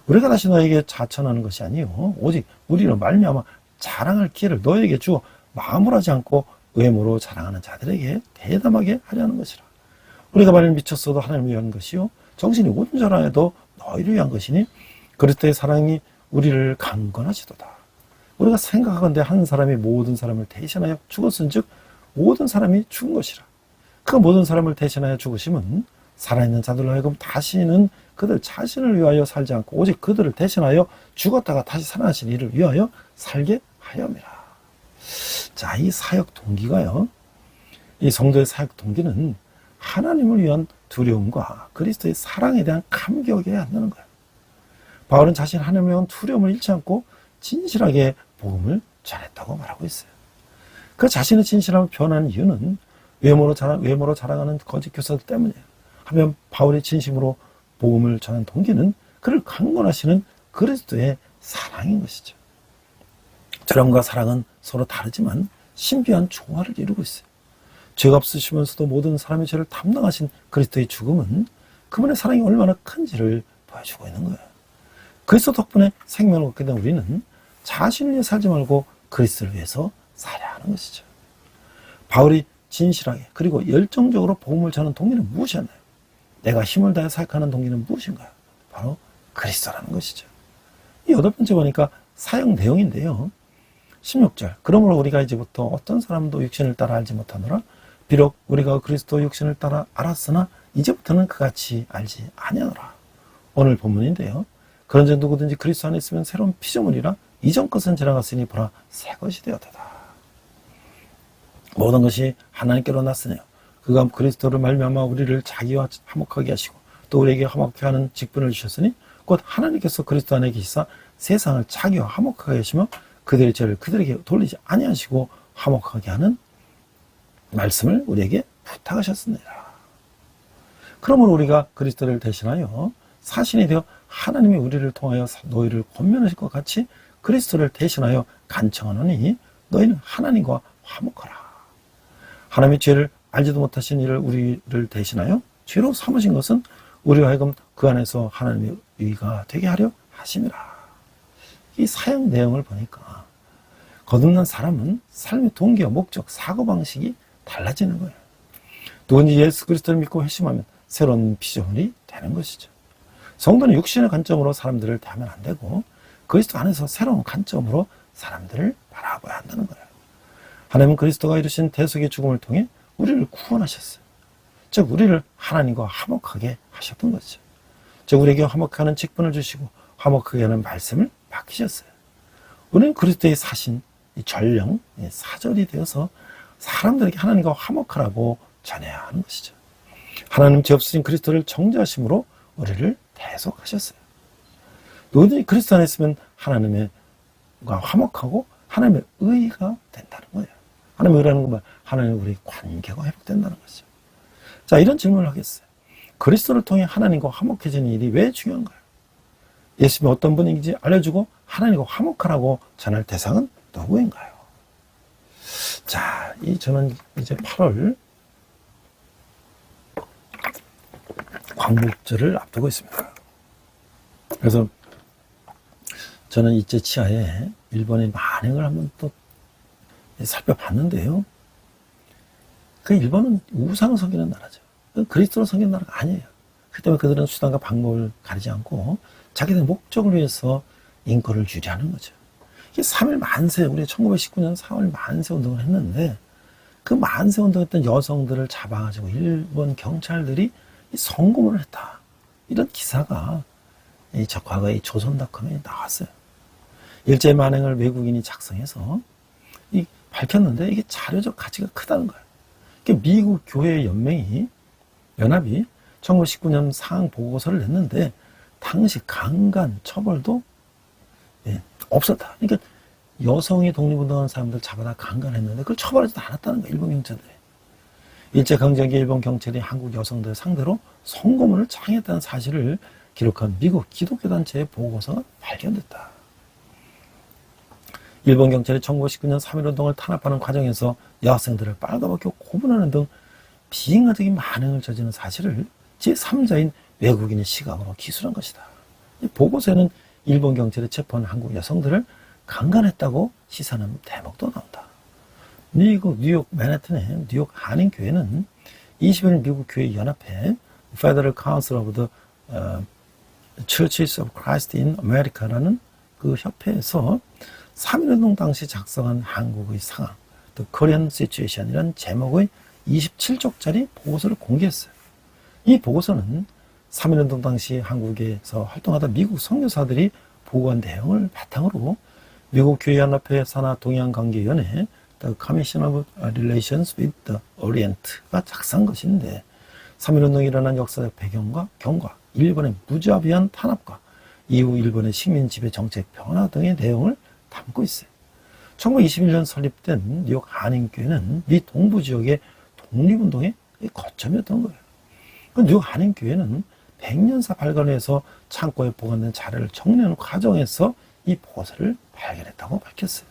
우리가 다시 너에게 자천하는 것이 아니요 오직 우리로 말미암아 자랑할 기회를 너에게 주어 마음을 하지 않고 외모로 자랑하는 자들에게 대담하게 하려 하는 것이라. 우리가 만일 미쳤어도 하나님을 위한 것이요 정신이 온전하여도 너희를 위한 것이니 그리스도의 사랑이 우리를 강건하시도다. 우리가 생각하건대 한 사람이 모든 사람을 대신하여 죽었은즉 모든 사람이 죽은 것이라. 그 모든 사람을 대신하여 죽으심은 살아있는 자들로 하여금 다시는 그들 자신을 위하여 살지 않고 오직 그들을 대신하여 죽었다가 다시 살아나신 이를 위하여 살게 하여미라. 자, 이 사역 동기가요. 이 성도의 사역 동기는 하나님을 위한 두려움과 그리스도의 사랑에 대한 감격에 한다는 거예요. 바울은 자신 하나님에 대한 두려움을 잃지 않고 진실하게 복음을 전했다고 말하고 있어요. 그 자신의 진실함을 표현하는 이유는 외모로 자랑하는 거짓 교사들 때문이에요. 하면 바울의 진심으로 복음을 전한 동기는 그를 강권하시는 그리스도의 사랑인 것이죠. 저랑과 사랑은 서로 다르지만 신비한 조화를 이루고 있어요. 죄가 없으시면서도 모든 사람의 죄를 담당하신 그리스도의 죽음은 그분의 사랑이 얼마나 큰지를 보여주고 있는 거예요. 그리스도 덕분에 생명을 얻게 된 우리는 자신을 위해 살지 말고 그리스도를 위해서 살아야 하는 것이죠. 바울이 진실하게 그리고 열정적으로 복음을 전하는 동기는 무엇이었나요? 내가 힘을 다해 사역하는 동기는 무엇인가요? 바로 그리스도라는 것이죠. 이 8번째 보니까 사역 내용인데요. 16절, 그러므로 우리가 이제부터 어떤 사람도 육신을 따라 알지 못하노라. 비록 우리가 그리스도 육신을 따라 알았으나 이제부터는 그같이 알지 아니하노라. 오늘 본문인데요. 그런즉 누구든지 그리스도 안에 있으면 새로운 피조물이라 이전 것은 지나갔으니 보라 새 것이 되었다. 모든 것이 하나님께로 났으며 그가 그리스도를 말미암아 우리를 자기와 화목하게 하시고 또 우리에게 화목케 하는 직분을 주셨으니 곧 하나님께서 그리스도 안에 계시사 세상을 자기와 화목하게 하시며 그들의 죄를 그들에게 돌리지 아니하시고 화목하게 하는 말씀을 우리에게 부탁하셨습니다. 그러므로 우리가 그리스도를 대신하여 사신이 되어 하나님이 우리를 통하여 너희를 권면하실 것 같이 그리스도를 대신하여 간청하노니 너희는 하나님과 화목하라. 하나님의 죄를 알지도 못하신 이를 우리를 대신하여 죄로 삼으신 것은 우리와 하여금 그 안에서 하나님의 의가 되게 하려 하심이라. 이 사역 내용을 보니까 거듭난 사람은 삶의 동기와 목적, 사고방식이 달라지는 거예요. 누군지 예수 그리스도를 믿고 회심하면 새로운 피조물이 되는 것이죠. 성도는 육신의 관점으로 사람들을 대하면 안 되고 그리스도 안에서 새로운 관점으로 사람들을 바라봐야 한다는 거예요. 하나님은 그리스도가 이루신 대속의 죽음을 통해 우리를 구원하셨어요. 즉 우리를 하나님과 화목하게 하셨던 거죠. 즉 우리에게 화목하는 직분을 주시고 화목하게 하는 말씀을 맡기셨어요. 우리는 그리스도의 사신, 전령, 사절이 되어서 사람들에게 하나님과 화목하라고 전해야 하는 것이죠. 하나님 죄 없으신 그리스도를 정죄하심으로 우리를 대속하셨어요. 누구든지 그리스도 안에 있으면 하나님과 화목하고 하나님의 의가 된다는 거예요. 하나님의 의라는 건 하나님과 우리 관계가 회복된다는 거죠. 자, 이런 질문을 하겠어요. 그리스도를 통해 하나님과 화목해지는 일이 왜 중요한가요? 예수님이 어떤 분인지 알려주고 하나님과 화목하라고 전할 대상은 누구인가요? 자, 저는 이제 8월 광복절을 앞두고 있습니다. 그래서 저는 이제 치하에 일본의 만행을 한번 또 살펴봤는데요. 그 일본은 우상을 섬기는 나라죠. 그리스도를 섬기는 나라가 아니에요. 그 때문에 그들은 수단과 방법을 가리지 않고 자기들 목적을 위해서 인권을 유지하는 거죠. 이게 3일 만세, 우리 1919년 4월 만세 운동을 했는데 그 만세 운동했던 여성들을 잡아가지고 일본 경찰들이 성고문을 했다. 이런 기사가 과거에 조선닷컴에 나왔어요. 일제 만행을 외국인이 작성해서 밝혔는데 이게 자료적 가치가 크다는 거예요. 미국 교회 연합이 1919년 사항 보고서를 냈는데 당시 강간 처벌도 없었다. 그러니까 여성이 독립운동하는 사람들 잡아다 강간했는데 그걸 처벌하지도 않았다는 거예요. 일본 경찰들이. 일제강점기 일본 경찰이 한국 여성들 상대로 성고문을 장했다는 사실을 기록한 미국 기독교 단체의 보고서가 발견됐다. 일본 경찰이 1919년 3.1운동을 탄압하는 과정에서 여학생들을 빨가벗겨 고문하는 등 비인간적인 만행을 저지른 사실을 제3자인 외국인의 시각으로 기술한 것이다. 이 보고서에는 일본 경찰이 체포한 한국 여성들을 강간했다고 시사하는 대목도 나온다. 뉴욕 맨해튼의 뉴욕 한인교회는 20일 미국 교회 연합회 Federal Council of the Churches of Christ in America라는 그 협회에서 3.1운동 당시 작성한 한국의 상황, The Korean Situation이라는 제목의 27쪽짜리 보고서를 공개했어요. 이 보고서는 3.1운동 당시 한국에서 활동하던 미국 선교사들이 보고한 내용을 바탕으로 미국 교회연합회 산하 동양관계위원회 The Commission of Relations with the Orient가 작성한 것인데 3.1운동이 일어난 역사적 배경과 경과, 일본의 무자비한 탄압과 이후 일본의 식민 지배 정책 변화 등의 내용을 담고 있어요. 1921년 설립된 뉴욕 한인교회는 미 동부 지역의 독립운동의 거점이었던 거예요. 뉴욕 한인교회는 100년사 발간에서 창고에 보관된 자료를 정리하는 과정에서 이 보고서를 발견했다고 밝혔어요.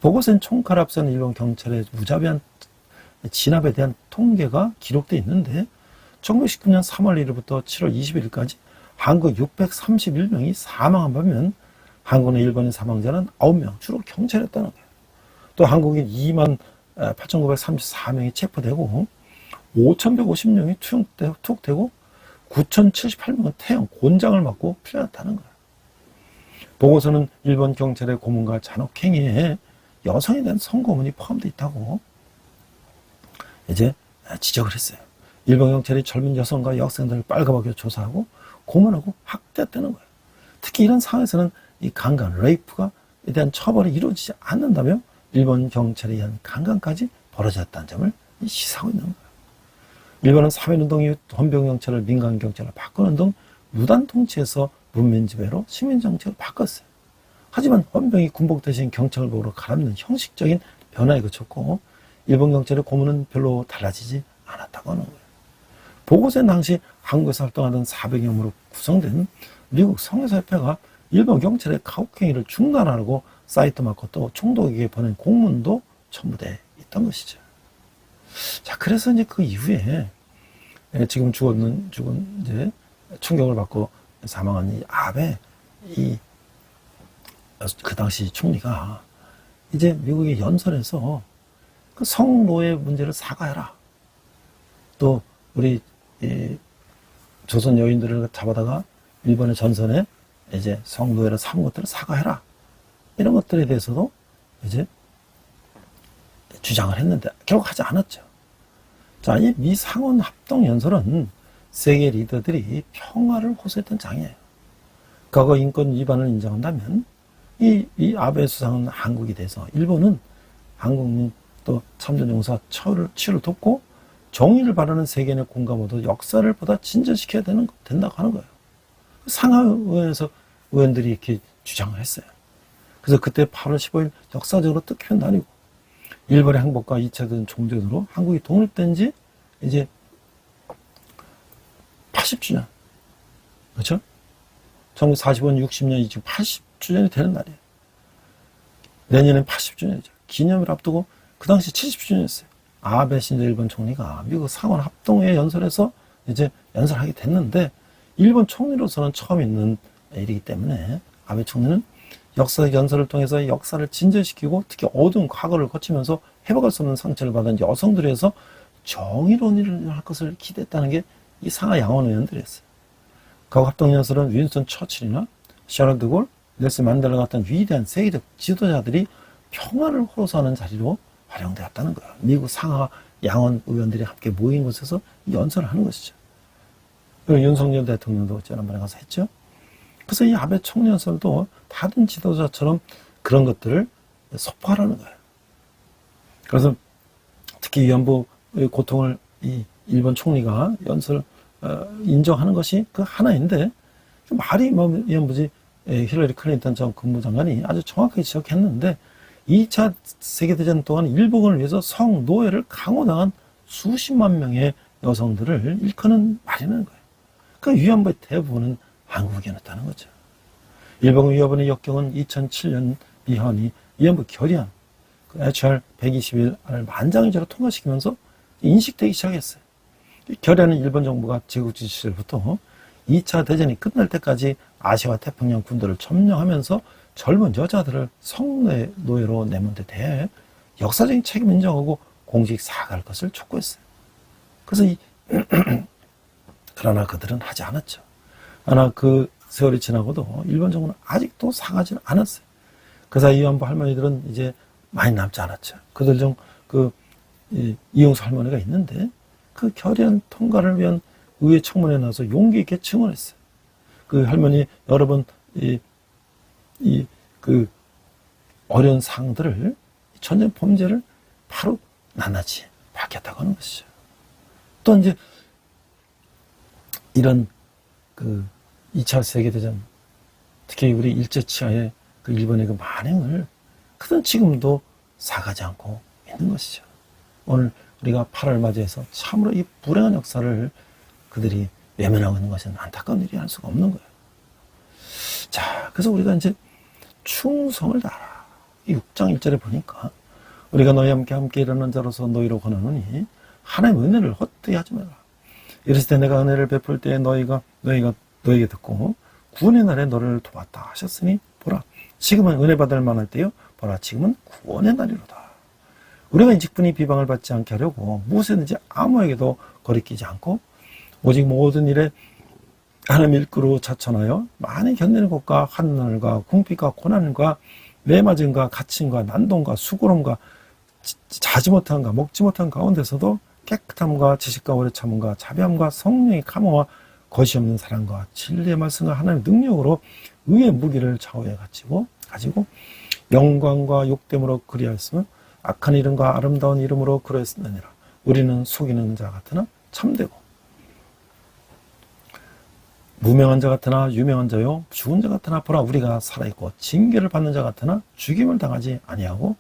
보고서는 총칼 앞선 일본 경찰의 무자비한 진압에 대한 통계가 기록되어 있는데 1919년 3월 1일부터 7월 21일까지 한국 631명이 사망한 반면 한국의 일본인 사망자는 9명, 주로 경찰이었다는 거예요. 또 한국인 28,934명이 체포되고 5,150명이 투옥되고 9,078명은 태형, 곤장을 맞고 풀려났다는 거예요. 보고서는 일본 경찰의 고문과 잔혹행위에 여성에 대한 성고문이 포함되어 있다고 이제 지적을 했어요. 일본 경찰이 젊은 여성과 여학생들을 빨가벗겨 조사하고 고문하고 학대했다는 거예요. 특히 이런 상황에서는 이 강간, 레이프에 대한 처벌이 이루어지지 않는다며 일본 경찰에 의한 강간까지 벌어졌다는 점을 시사하고 있는 거예요. 일본은 사회운동 이후 헌병경찰을 민간경찰로 바꾸는 등 무단 통치에서 문민지배로 시민정책을 바꿨어요. 하지만 헌병이 군복 대신 경찰복으로 갈아입는 형식적인 변화에 그쳤고 일본 경찰의 고문은 별로 달라지지 않았다고 하는 거예요. 보고서는 당시 한국에서 활동하던 400여 명으로 구성된 미국 성교사협회가 일본 경찰의 가혹행위를 중단하라고 사이트 마코토 총독에게 보낸 공문도 첨부되어 있던 것이죠. 자, 그래서 이제 그 이후에 지금 죽은 이제 충격을 받고 사망한 이 아베 그 당시 총리가 이제 미국의 연설에서 그 성노예 문제를 사과해라. 또 우리 조선 여인들을 잡아다가 일본의 전선에 이제 성노예를 삼은 것들을 사과해라. 이런 것들에 대해서도 이제 주장을 했는데 결국 하지 않았죠. 자, 이 미 상원 합동 연설은 세계 리더들이 평화를 호소했던 장이에요. 과거 인권 위반을 인정한다면 이 아베 수상은 한국에 대해서 일본은 한국민 또 참전용사 치유를 돕고 정의를 바라는 세계인의 공감으로 역사를 보다 진전시켜야 된다고 하는 거예요. 상하의회에서 의원들이 이렇게 주장을 했어요. 그래서 그때 8월 15일 역사적으로 뜻깊은 날이고 일본의 항복과 2차 대전 종전으로 한국이 독립된 지 이제 80주년. 그렇죠? 1945년, 60년이 지금 80주년이 되는 날이에요. 내년엔 80주년이죠. 기념을 앞두고 그 당시 70주년이었어요. 아베 신조 일본 총리가 미국 상원 합동회 연설에서 이제 연설하게 됐는데 일본 총리로서는 처음 있는 일이기 때문에 아베 총리는 역사적 연설을 통해서 역사를 진전시키고 특히 어두운 과거를 거치면서 회복할 수 없는 상처를 받은 여성들에 의해서 정의로운 일을 할 것을 기대했다는 게 이 상하 양원 의원들이었어요. 그 합동연설은 윈스턴 처칠이나 샤를 드골, 넬슨 만델라 같은 위대한 세계적 지도자들이 평화를 호소하는 자리로 활용되었다는 거예요. 미국 상하 양원 의원들이 함께 모인 곳에서 연설을 하는 것이죠. 그리고 윤석열 대통령도 지난번에 가서 했죠. 그래서 이 아베 총연설도 다른 지도자처럼 그런 것들을 선포하라는 거예요. 그래서 특히 위안부의 고통을 이 일본 총리가 인정하는 것이 그 하나인데 말이 위안부지 힐러리 클린턴 전 국무장관이 아주 정확하게 지적했는데 2차 세계대전 동안 일본을 위해서 성노예를 강호당한 수십만 명의 여성들을 일컫는 말이라는 거예요. 그 위안부의 대부분은 한국이었다는 거죠. 일본 위안부의 역경은 2007년 미헌이 위안부 결의안 HR 121을 만장일치로 통과시키면서 인식되기 시작했어요. 결의안은 일본 정부가 제국주의 시절부터 2차 대전이 끝날 때까지 아시아 태평양 군도를 점령하면서 젊은 여자들을 성노예로 내몬 데 대해 역사적인 책임을 인정하고 공식 사과할 것을 촉구했어요. 그래서 그러나 그들은 하지 않았죠. 그러나 그 세월이 지나고도 일본 정부는 아직도 사과하지는 않았어요. 그 사이 위안부 할머니들은 이제 많이 남지 않았죠. 그들 중 이용수 할머니가 있는데 그 결의안 통과를 위한 의회 청문회에 나와서 용기 있게 증언했어요. 그 할머니 여러 번 그 어려운 사항들을 전쟁 범죄를 바로 낱낱이 밝혔다고 하는 것이죠. 또 이제 이런 그 2차 세계대전 특히 우리 일제치하의 그 일본의 그 만행을 그들은 지금도 사과하지 않고 있는 것이죠. 오늘 우리가 8월 맞이해서 참으로 이 불행한 역사를 그들이 외면하고 있는 것은 안타까운 일이 할 수가 없는 거예요. 자, 그래서 우리가 이제 충성을 다하라. 이 6장 1절에 보니까 우리가 너희와 함께 일하는 자로서 너희로 권하노니 하나님의 은혜를 헛되이 하지 말라. 이랬을 때 내가 은혜를 베풀 때 너희가 너에게 듣고 구원의 날에 너를 도왔다 하셨으니 보라 지금은 은혜 받을 만할 때요 보라 지금은 구원의 날이로다. 우리가 이 직분이 비방을 받지 않게 하려고 무엇이든지 아무에게도 거리끼지 않고 오직 모든 일에 하나님 일구로 자천하여 많이 견디는 것과 환난과 궁핍과 고난과 매맞음과 갇힘과 난동과 수고름과 자지 못함과 먹지 못한 가운데서도 깨끗함과 지식과 오래 참음과 자비함과 성령의 감화와 것이 없는 사랑과 진리의 말씀과 하나님의 능력으로 의의 무기를 좌우에 가지고 영광과 욕됨으로 그리하였으며 악한 이름과 아름다운 이름으로 그러했느니라. 우리는 속이는 자 같으나 참되고 무명한 자 같으나 유명한 자요 죽은 자 같으나 보라 우리가 살아있고 징계를 받는 자 같으나 죽임을 당하지 아니하고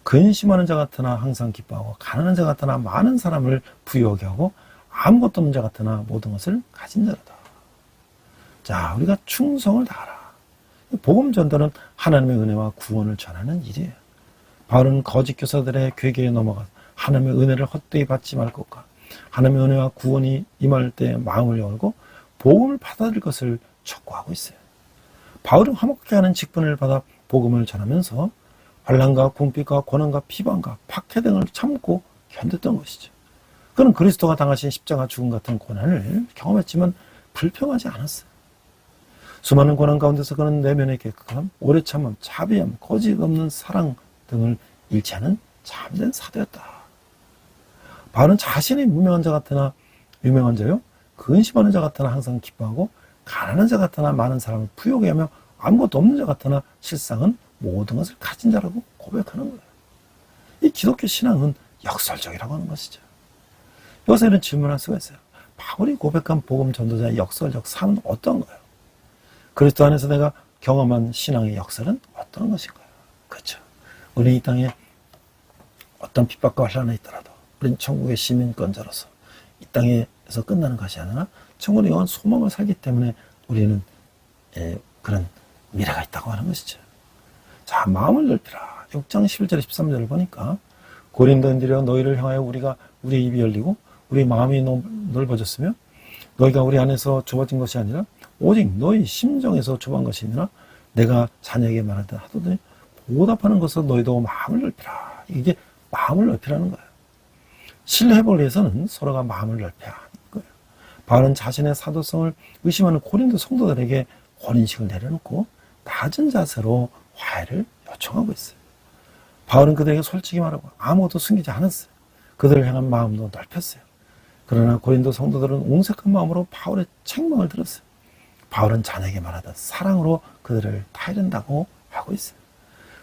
근심하는 자 같으나 항상 기뻐하고 가난한 자 같으나 많은 사람을 부유하게 하고 아무것도 없는 자 같으나 모든 것을 가진 자로다. 자, 우리가 충성을 다하라. 복음 전달은 하나님의 은혜와 구원을 전하는 일이에요. 바울은 거짓 교사들의 괴계에 넘어가 하나님의 은혜를 헛되이 받지 말 것과 하나님의 은혜와 구원이 임할 때 마음을 열고 복음을 받아들일 것을 촉구하고 있어요. 바울은 화목케 하는 직분을 받아 복음을 전하면서 환난과 궁핍과 고난과 비방과 박해 등을 참고 견뎠던 것이죠. 그는 그리스도가 당하신 십자가 죽음 같은 고난을 경험했지만 불평하지 않았어요. 수많은 고난 가운데서 그는 내면의 깨끗함, 오래 참음, 자비함, 거짓 없는 사랑 등을 잃지 않은 참된 사도였다. 바울은 자신이 무명한 자 같으나 유명한 자요, 근심하는 자 같으나 항상 기뻐하고 가난한 자 같으나 많은 사람을 부유하게 하며 아무것도 없는 자 같으나 실상은 모든 것을 가진 자라고 고백하는 거예요. 이 기독교 신앙은 역설적이라고 하는 것이죠. 여기서 이런 질문을 할 수가 있어요. 바울이 고백한 복음 전도자의 역설적 삶은 어떤 거예요? 그리스도 안에서 내가 경험한 신앙의 역설은 어떤 것인가요? 그렇죠. 우리 이 땅에 어떤 핍박과 환난이 있더라도 우리는 천국의 시민권자로서 이 땅에서 끝나는 것이 아니라 천국의 영원 소망을 살기 때문에 우리는 그런 미래가 있다고 하는 것이죠. 자, 마음을 넓히라. 6장 11절 13절을 보니까 고린도인들이여 너희를 향하여 우리의 입이 열리고 우리 마음이 넓어졌으며 너희가 우리 안에서 좁아진 것이 아니라 오직 너희 심정에서 좁은 것이니라. 내가 자녀에게 말하듯 하더니 보답하는 것은 너희도 마음을 넓히라. 이게 마음을 넓히라는 거예요. 신뢰회복을 위해서는 서로가 마음을 넓혀야 하는 거예요. 바울은 자신의 사도성을 의심하는 고린도 성도들에게 혼인식을 내려놓고 낮은 자세로 화해를 요청하고 있어요. 바울은 그들에게 솔직히 말하고 아무것도 숨기지 않았어요. 그들을 향한 마음도 넓혔어요. 그러나 고린도 성도들은 옹색한 마음으로 바울의 책망을 들었어요. 바울은 자녀에게 말하듯 사랑으로 그들을 타이른다고 하고 있어요.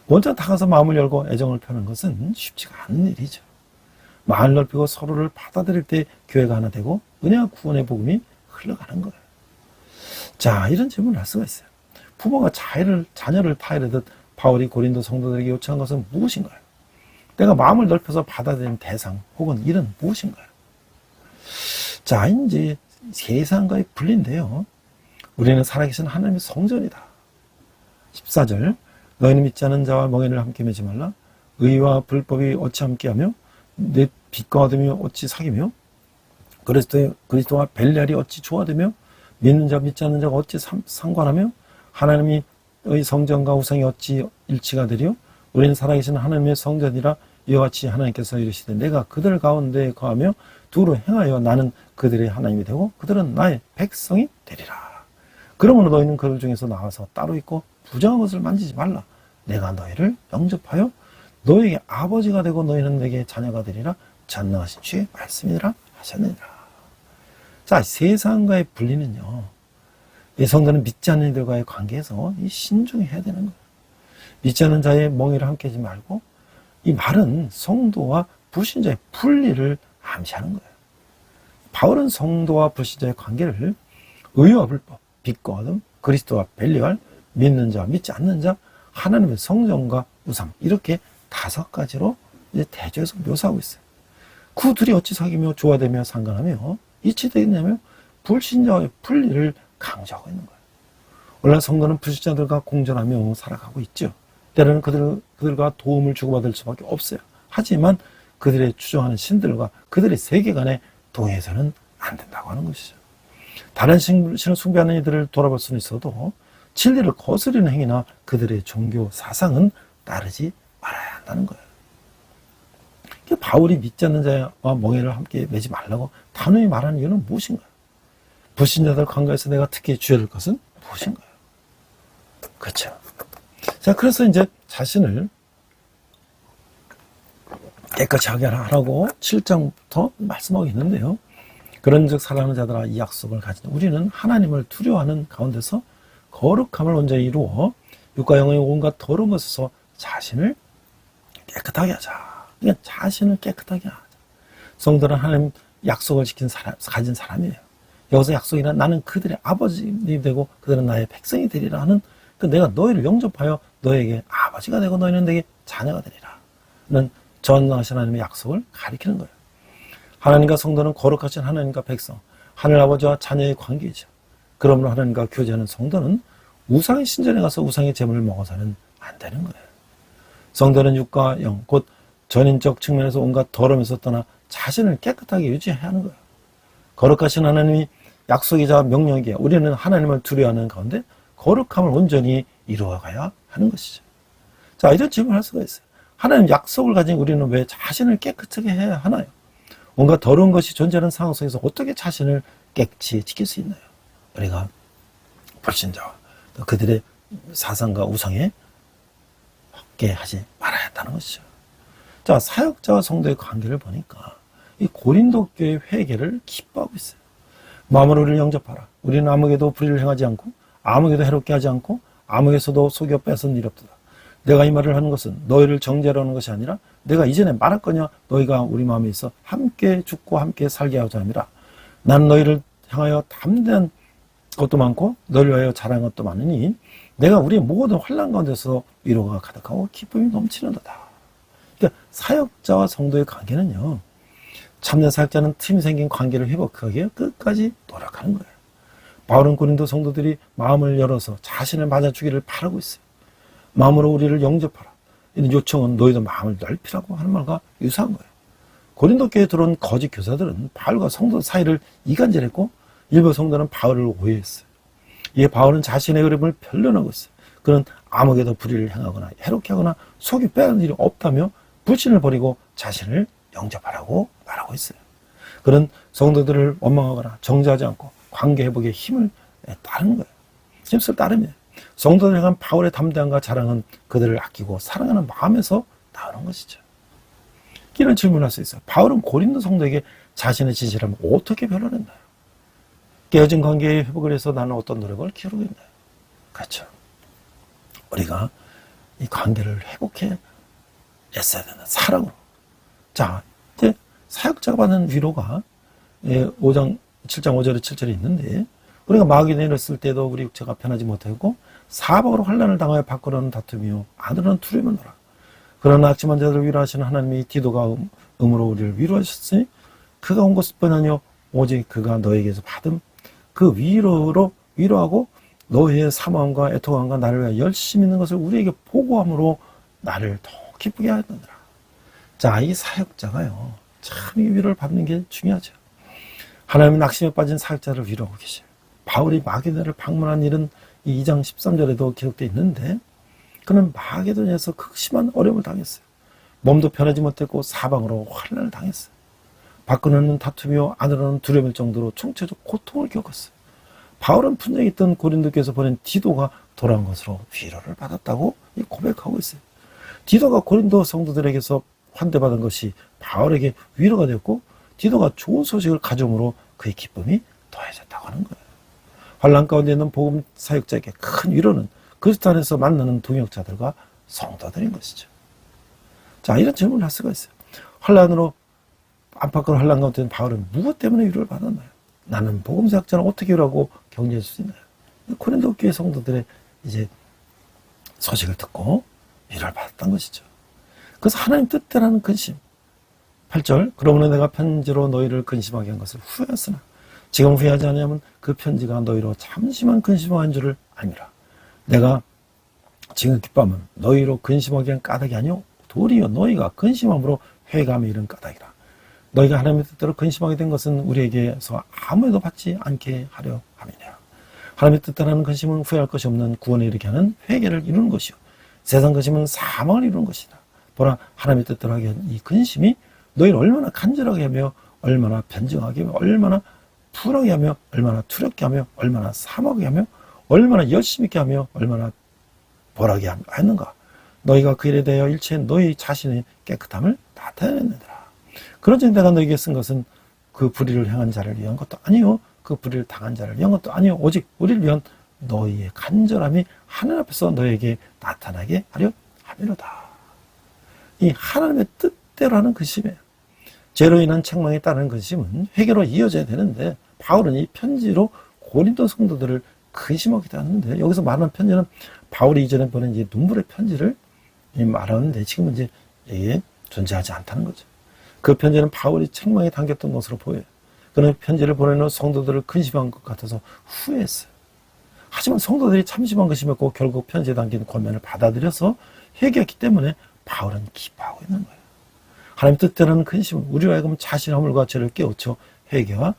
먼저 다가서 마음을 열고 애정을 펴는 것은 쉽지가 않은 일이죠. 마음을 넓히고 서로를 받아들일 때 교회가 하나 되고 은혜와 구원의 복음이 흘러가는 거예요. 자, 이런 질문을 할 수가 있어요. 부모가 자녀를 타이르듯 바울이 고린도 성도들에게 요청한 것은 무엇인가요? 내가 마음을 넓혀서 받아들이는 대상 혹은 일은 무엇인가요? 자, 이제 세상과의 분리인데요. 우리는 살아계신 하나님의 성전이다. 14절 너희는 믿지 않은 자와 멍에를 함께 매지 말라. 의와 불법이 어찌 함께하며 내 빛과 어둠이 어찌 사귀며 그리스도와 벨리알이 어찌 조화되며 믿는 자 믿지 않는 자가 어찌 상관하며 하나님의 성전과 우상이 어찌 일치가 되리요. 우리는 살아계신 하나님의 성전이라 이와 같이 하나님께서 이르시되 내가 그들 가운데 거하며 두루 행하여 나는 그들의 하나님이 되고 그들은 나의 백성이 되리라. 그러므로 너희는 그들 중에서 나와서 따로 있고 부정한 것을 만지지 말라. 내가 너희를 영접하여 너희에게 아버지가 되고 너희는 내게 자녀가 되리라. 전능하신 주의 말씀이라 하셨느니라. 자, 세상과의 분리는요, 이 성도는 믿지 않는 이들과의 관계에서 신중해야 되는 거예요. 믿지 않는 자의 멍에를 함께 하지 말고, 이 말은 성도와 불신자의 분리를 암시하는 거예요. 바울은 성도와 불신자의 관계를 의와 불법, 빛과 어둠, 그리스도와 벨리알, 믿는 자, 믿지 않는 자, 하나님의 성전과 우상, 이렇게 5가지로 이제 대조해서 묘사하고 있어요. 그 둘이 어찌 사귀며 조화되며 상관하며 이치되겠냐며 불신자와의 분리를 강조하고 있는 거예요. 오늘날 성도는 불신자들과 공존하며 살아가고 있죠. 때로는 그들과 도움을 주고받을 수밖에 없어요. 하지만 그들의 추종하는 신들과 그들의 세계관에 동의해서는 안 된다고 하는 것이죠. 다른 신을 숭배하는 이들을 돌아볼 수는 있어도 진리를 거스르는 행위나 그들의 종교 사상은 따르지 말아야 한다는 거예요. 바울이 믿지 않는 자와 멍에를 함께 매지 말라고 단호히 말하는 이유는 무엇인가요? 불신자들 관계에서 내가 특히 주의할 것은 무엇인가요? 그렇죠. 자, 그래서 이제 자신을 깨끗이 하게 하라고 7장부터 말씀하고 있는데요. 그런즉 사랑하는 자들아 이 약속을 가진 우리는 하나님을 두려워하는 가운데서 거룩함을 온전히 이루어 육과 영의 온갖 더러운 것에서 자신을 깨끗하게 하자. 그러니까 자신을 깨끗하게 하자. 성도는 하나님 약속을 가진 사람이에요. 여기서 약속이란 나는 그들의 아버지 되고 그들은 나의 백성이 되리라 하는 내가 너희를 영접하여 너에게 아버지가 되고 너희는 내게 자녀가 되리라 는 전능하신 하나님의 약속을 가리키는 거예요. 하나님과 성도는 거룩하신 하나님과 백성, 하늘 아버지와 자녀의 관계이죠. 그러므로 하나님과 교제하는 성도는 우상의 신전에 가서 우상의 제물을 먹어서는 안 되는 거예요. 성도는 육과 영, 곧 전인적 측면에서 온갖 더러움에서 떠나 자신을 깨끗하게 유지해야 하는 거예요. 거룩하신 하나님이 약속이자 명령이기에 우리는 하나님을 두려워하는 가운데 거룩함을 온전히 이루어가야 하는 것이죠. 자, 이런 질문을 할 수가 있어요. 하나님 약속을 가진 우리는 왜 자신을 깨끗하게 해야 하나요? 온갖 더러운 것이 존재하는 상황 속에서 어떻게 자신을 깨끗이 지킬 수 있나요? 우리가 불신자와 그들의 사상과 우상에 함께 하지 말아야 한다는 것이죠. 자, 사역자와 성도의 관계를 보니까 이 고린도 교회 회개를 기뻐하고 있어요. 마음으로 우리를 영접하라. 우리는 아무에게도 불의를 행하지 않고 아무에게도 해롭게 하지 않고 아무에게서도 속여 뺏은 일 없도다. 내가 이 말을 하는 것은 너희를 정죄하려 하는 것이 아니라 내가 이전에 말했거냐 너희가 우리 마음에 있어 함께 죽고 함께 살게 하고자 함이라. 나는 너희를 향하여 담대한 것도 많고 너희를 위하여 자랑한 것도 많으니 내가 우리 모든 환난 가운데서 위로가 가득하고 기쁨이 넘치는도다. 그러니까 사역자와 성도의 관계는요. 참된 사역자는 틈이 생긴 관계를 회복하기 위해 끝까지 노력하는 거예요. 바울은 고린도 성도들이 마음을 열어서 자신을 맞아주기를 바라고 있어요. 마음으로 우리를 영접하라. 이런 요청은 너희도 마음을 넓히라고 하는 말과 유사한 거예요. 고린도 교회에 들어온 거짓 교사들은 바울과 성도 사이를 이간질했고 일부 성도는 바울을 오해했어요. 이에 바울은 자신의 흐름을 변론하고 있어요. 그는 아무에게도 불의를 행하거나 해롭게 하거나 속이 빼앗는 일이 없다며 불신을 버리고 자신을 영접하라고 말하고 있어요. 그는 성도들을 원망하거나 정죄하지 않고 관계 회복에 힘을 따르는 거예요. 힘을 따르면 성도들을 향한 바울의 담대함과 자랑은 그들을 아끼고 사랑하는 마음에서 나오는 것이죠. 이런 질문을 할 수 있어요. 바울은 고린도 성도에게 자신의 진실함을 어떻게 변론했나요? 깨어진 관계의 회복을 위해서 나는 어떤 노력을 기울이고 있나요? 그렇죠. 우리가 이 관계를 회복해 애써야 되는 사랑으로. 자, 이제 사역자가 받는 위로가 7장 5절에 7절에 있는데 우리가 마귀에 내렸을 때도 우리 육체가 편하지 못하고 사방으로 환난을 당하여 밖으로는 다투며 안으로는 두려움을 놀아. 그러나 악심한 자들을 위로하시는 하나님이 디도가 음으로 우리를 위로하셨으니 그가 온 것뿐 아니요 오직 그가 너에게서 받은 그 위로로 위로하고 너의 사모함과 애통함과 나를 위하여 열심히 있는 것을 우리에게 보고함으로 나를 더 기쁘게 하였느니라. 자, 이 사역자가요 참 이 위로를 받는 게 중요하죠. 하나님은 낙심에 빠진 사역자를 위로하고 계셔요. 바울이 마게도냐를 방문한 일은 이 2장 13절에도 기록되어 있는데 그는 마게도냐에서 극심한 어려움을 당했어요. 몸도 편하지 못했고 사방으로 환난을 당했어요. 밖으로는 다투며 안으로는 두려움일 정도로 총체적 고통을 겪었어요. 바울은 분명히 있던 고린도 교회에서 보낸 디도가 돌아온 것으로 위로를 받았다고 고백하고 있어요. 디도가 고린도 성도들에게서 환대받은 것이 바울에게 위로가 되었고 디도가 좋은 소식을 가져옴으로 그의 기쁨이 더해졌다고 하는 거예요. 환난 가운데 있는 복음 사역자에게 큰 위로는 그리스도 안에서 만나는 동역자들과 성도들인 것이죠. 자, 이런 질문을 할 수가 있어요. 환난으로 안팎으로 환난 가운데 있는 바울은 무엇 때문에 위로를 받았나요? 나는 복음 사역자는 어떻게 위로하고 격려할 수 있나요? 고린도 교회 성도들의 이제 소식을 듣고 위로를 받았던 것이죠. 그래서 하나님 뜻대로라는 근심. 8절 그러므로 내가 편지로 너희를 근심하게 한 것을 후회하으나 지금 후회하지 않으면 그 편지가 너희로 잠시만 근심한 줄을 알미라. 내가 지금 기뻐하면 너희로 근심하게 한 까닭이 아니오 도리어 너희가 근심함으로 회감에 이른 까닭이라. 너희가 하나님의 뜻대로 근심하게 된 것은 우리에게서 아무에도 받지 않게 하려 함이니라. 하나님의 뜻대로는 근심은 후회할 것이 없는 구원에 이르게 하는 회개를 이루는 것이요 세상 근심은 사망을 이루는 것이다. 보라, 하나님의 뜻대로 하게 한 이 근심이 너희를 얼마나 간절하게 하며 얼마나 변증하게 하며 얼마나 풀하게 하며 얼마나 두렵게 하며 얼마나 사모하게 하며 얼마나 열심히 있게 하며 얼마나 벌하게 했는가. 너희가 그 일에 대하여 일체 너희 자신의 깨끗함을 나타내느니라. 그런즉 내가 너희에게 쓴 것은 그 불의를 행한 자를 위한 것도 아니요 그 불의를 당한 자를 위한 것도 아니요 오직 우리를 위한 너희의 간절함이 하늘 앞에서 너희에게 나타나게 하려 함이로다. 이 하나님의 뜻대로 하는 근심이에요. 죄로 인한 책망에 따르는 근심은 회개로 이어져야 되는데 바울은 이 편지로 고린도 성도들을 근심하기도 하는데 여기서 말하는 편지는 바울이 이전에 보낸 이 눈물의 편지를 말하는데 지금은 이제 이게 존재하지 않다는 거죠. 그 편지는 바울이 책망에 담겼던 것으로 보여요. 그는 편지를 보내는 성도들을 근심한 것 같아서 후회했어요. 하지만 성도들이 참심한 것이었고 결국 편지에 담긴 권면을 받아들여서 회개했기 때문에 바울은 기뻐하고 있는 거예요. 하나님 뜻대로는 근심은 우리로 하여금 자신의 허물과 죄를 깨우쳐 회개와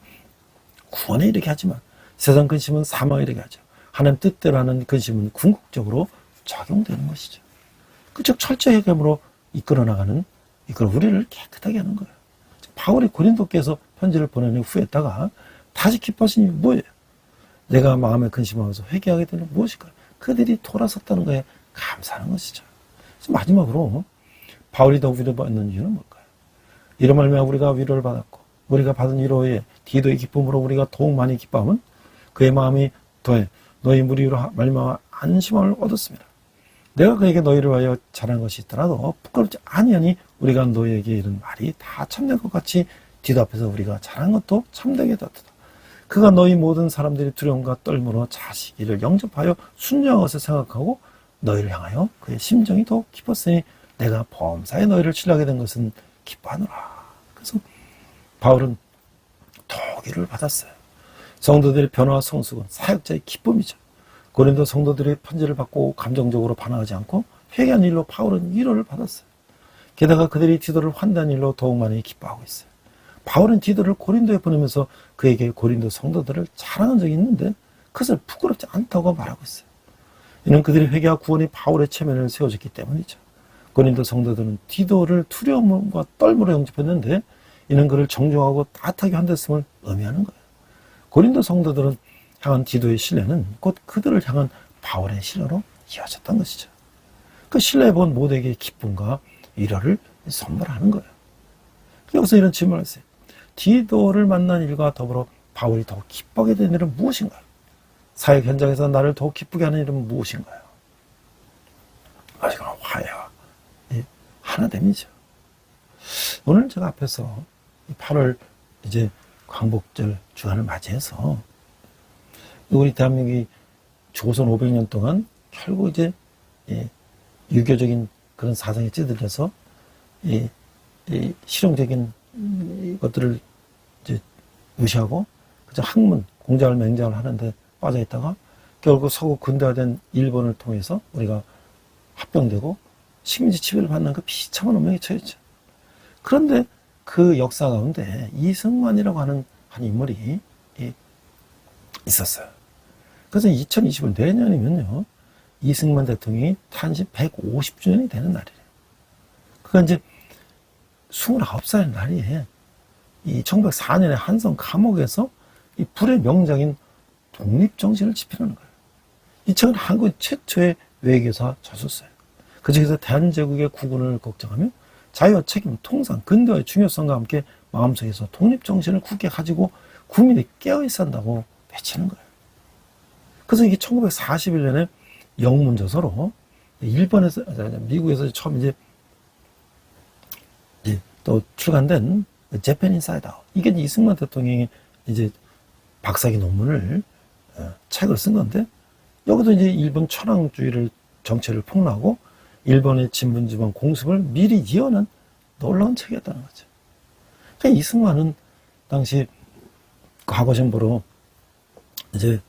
구원에 이르게 하지만 세상 근심은 사망에 이르게 하죠. 하나님 뜻대로 하는 근심은 궁극적으로 적용되는 것이죠. 즉 철저히 회개함으로 이끌어 우리를 깨끗하게 하는 거예요. 바울이 고린도께서 편지를 보내는 후에다가 다시 기뻐하신 이유 뭐예요? 내가 마음에 근심하면서 회개하게 되는 무엇일까요? 그들이 돌아섰다는 거에 감사하는 것이죠. 마지막으로 바울이 더 위로받는 이유는 뭘까요? 이런 말미암아 우리가 위로를 받았고 우리가 받은 위로에 디도의 기쁨으로 우리가 더욱 많이 기뻐하면 그의 마음이 더해 너희 무리로 말미암아 안심함을 얻었습니다. 내가 그에게 너희를 위하여 잘한 것이 있더라도 부끄럽지 아니하니 우리가 너희에게 이른 말이 다 참된 것 같이 디도 앞에서 우리가 잘한 것도 참되게 되었다. 그가 너희 모든 사람들이 두려움과 떨므로 자시기를 영접하여 순종한 것을 생각하고 너희를 향하여 그의 심정이 더욱 깊었으니 내가 범사에 너희를 신뢰하게 된 것은 기뻐하노라. 그래서 바울은 더욱 위로를 받았어요. 성도들의 변화와 성숙은 사역자의 기쁨이죠. 고린도 성도들의 편지를 받고 감정적으로 반응하지 않고 회개한 일로 바울은 위로를 받았어요. 게다가 그들이 디도를 환대한 일로 더욱 많이 기뻐하고 있어요. 바울은 디도를 고린도에 보내면서 그에게 고린도 성도들을 자랑한 적이 있는데 그것을 부끄럽지 않다고 말하고 있어요. 이는 그들의 회개와 구원이 바울의 체면을 세워줬기 때문이죠. 고린도 성도들은 디도를 두려움과 떨므로 영접했는데 이는 그를 정중하고 따뜻하게 환대했음을 의미하는 거예요. 고린도 성도들은 향한 디도의 신뢰는 곧 그들을 향한 바울의 신뢰로 이어졌던 것이죠. 그 신뢰에 본 모두에게 기쁨과 위로를 선물하는 거예요. 여기서 이런 질문을 했어요. 디도를 만난 일과 더불어 바울이 더욱 기쁘게 된 일은 무엇인가요? 사역 현장에서 나를 더욱 기쁘게 하는 일은 무엇인가요? 아직은 화해와 하나됨이죠. 오늘 제가 앞에서 8월 이제 광복절 주간을 맞이해서 우리 대한민국이 조선 500년 동안 결국 이제 유교적인 그런 사상에 찌들려서 실용적인 것들을 이제 무시하고 그저 학문, 공자를 맹자를 하는데 빠져 있다가 결국 서구 근대화된 일본을 통해서 우리가 합병되고 식민지 지배를 받는 그 비참한 운명에 처했죠. 그런데 그 역사 가운데 이승만이라고 하는 한 인물이 있었어요. 그래서 2020년 내년이면요, 이승만 대통령이 탄신 150주년이 되는 날이래요. 그가 이제 29살 날이에 이 1904년에 한성 감옥에서 이 불의 명장인 독립정신을 지피는 거예요. 이 책은 한국 최초의 외교사 저술서예요. 그 중에서 대한제국의 구군을 걱정하며 자유와 책임, 통상, 근대화의 중요성과 함께 마음속에서 독립정신을 굳게 가지고 국민이 깨어있어야 한다고 외치는 거예요. 그래서 이게 1941년에 영문저서로 일본에서, 미국에서 처음 이제 또 출간된 재팬 인사이드 아웃. 이게 이승만 대통령이 이제 박사기 논문을 책을 쓴 건데 여기도 이제 일본 천황주의를 정체를 폭로하고 일본의 진분지방 공습을 미리 예언한 놀라운 책이었다는 거죠. 그러니까 이승만은 당시 과거정보로 이제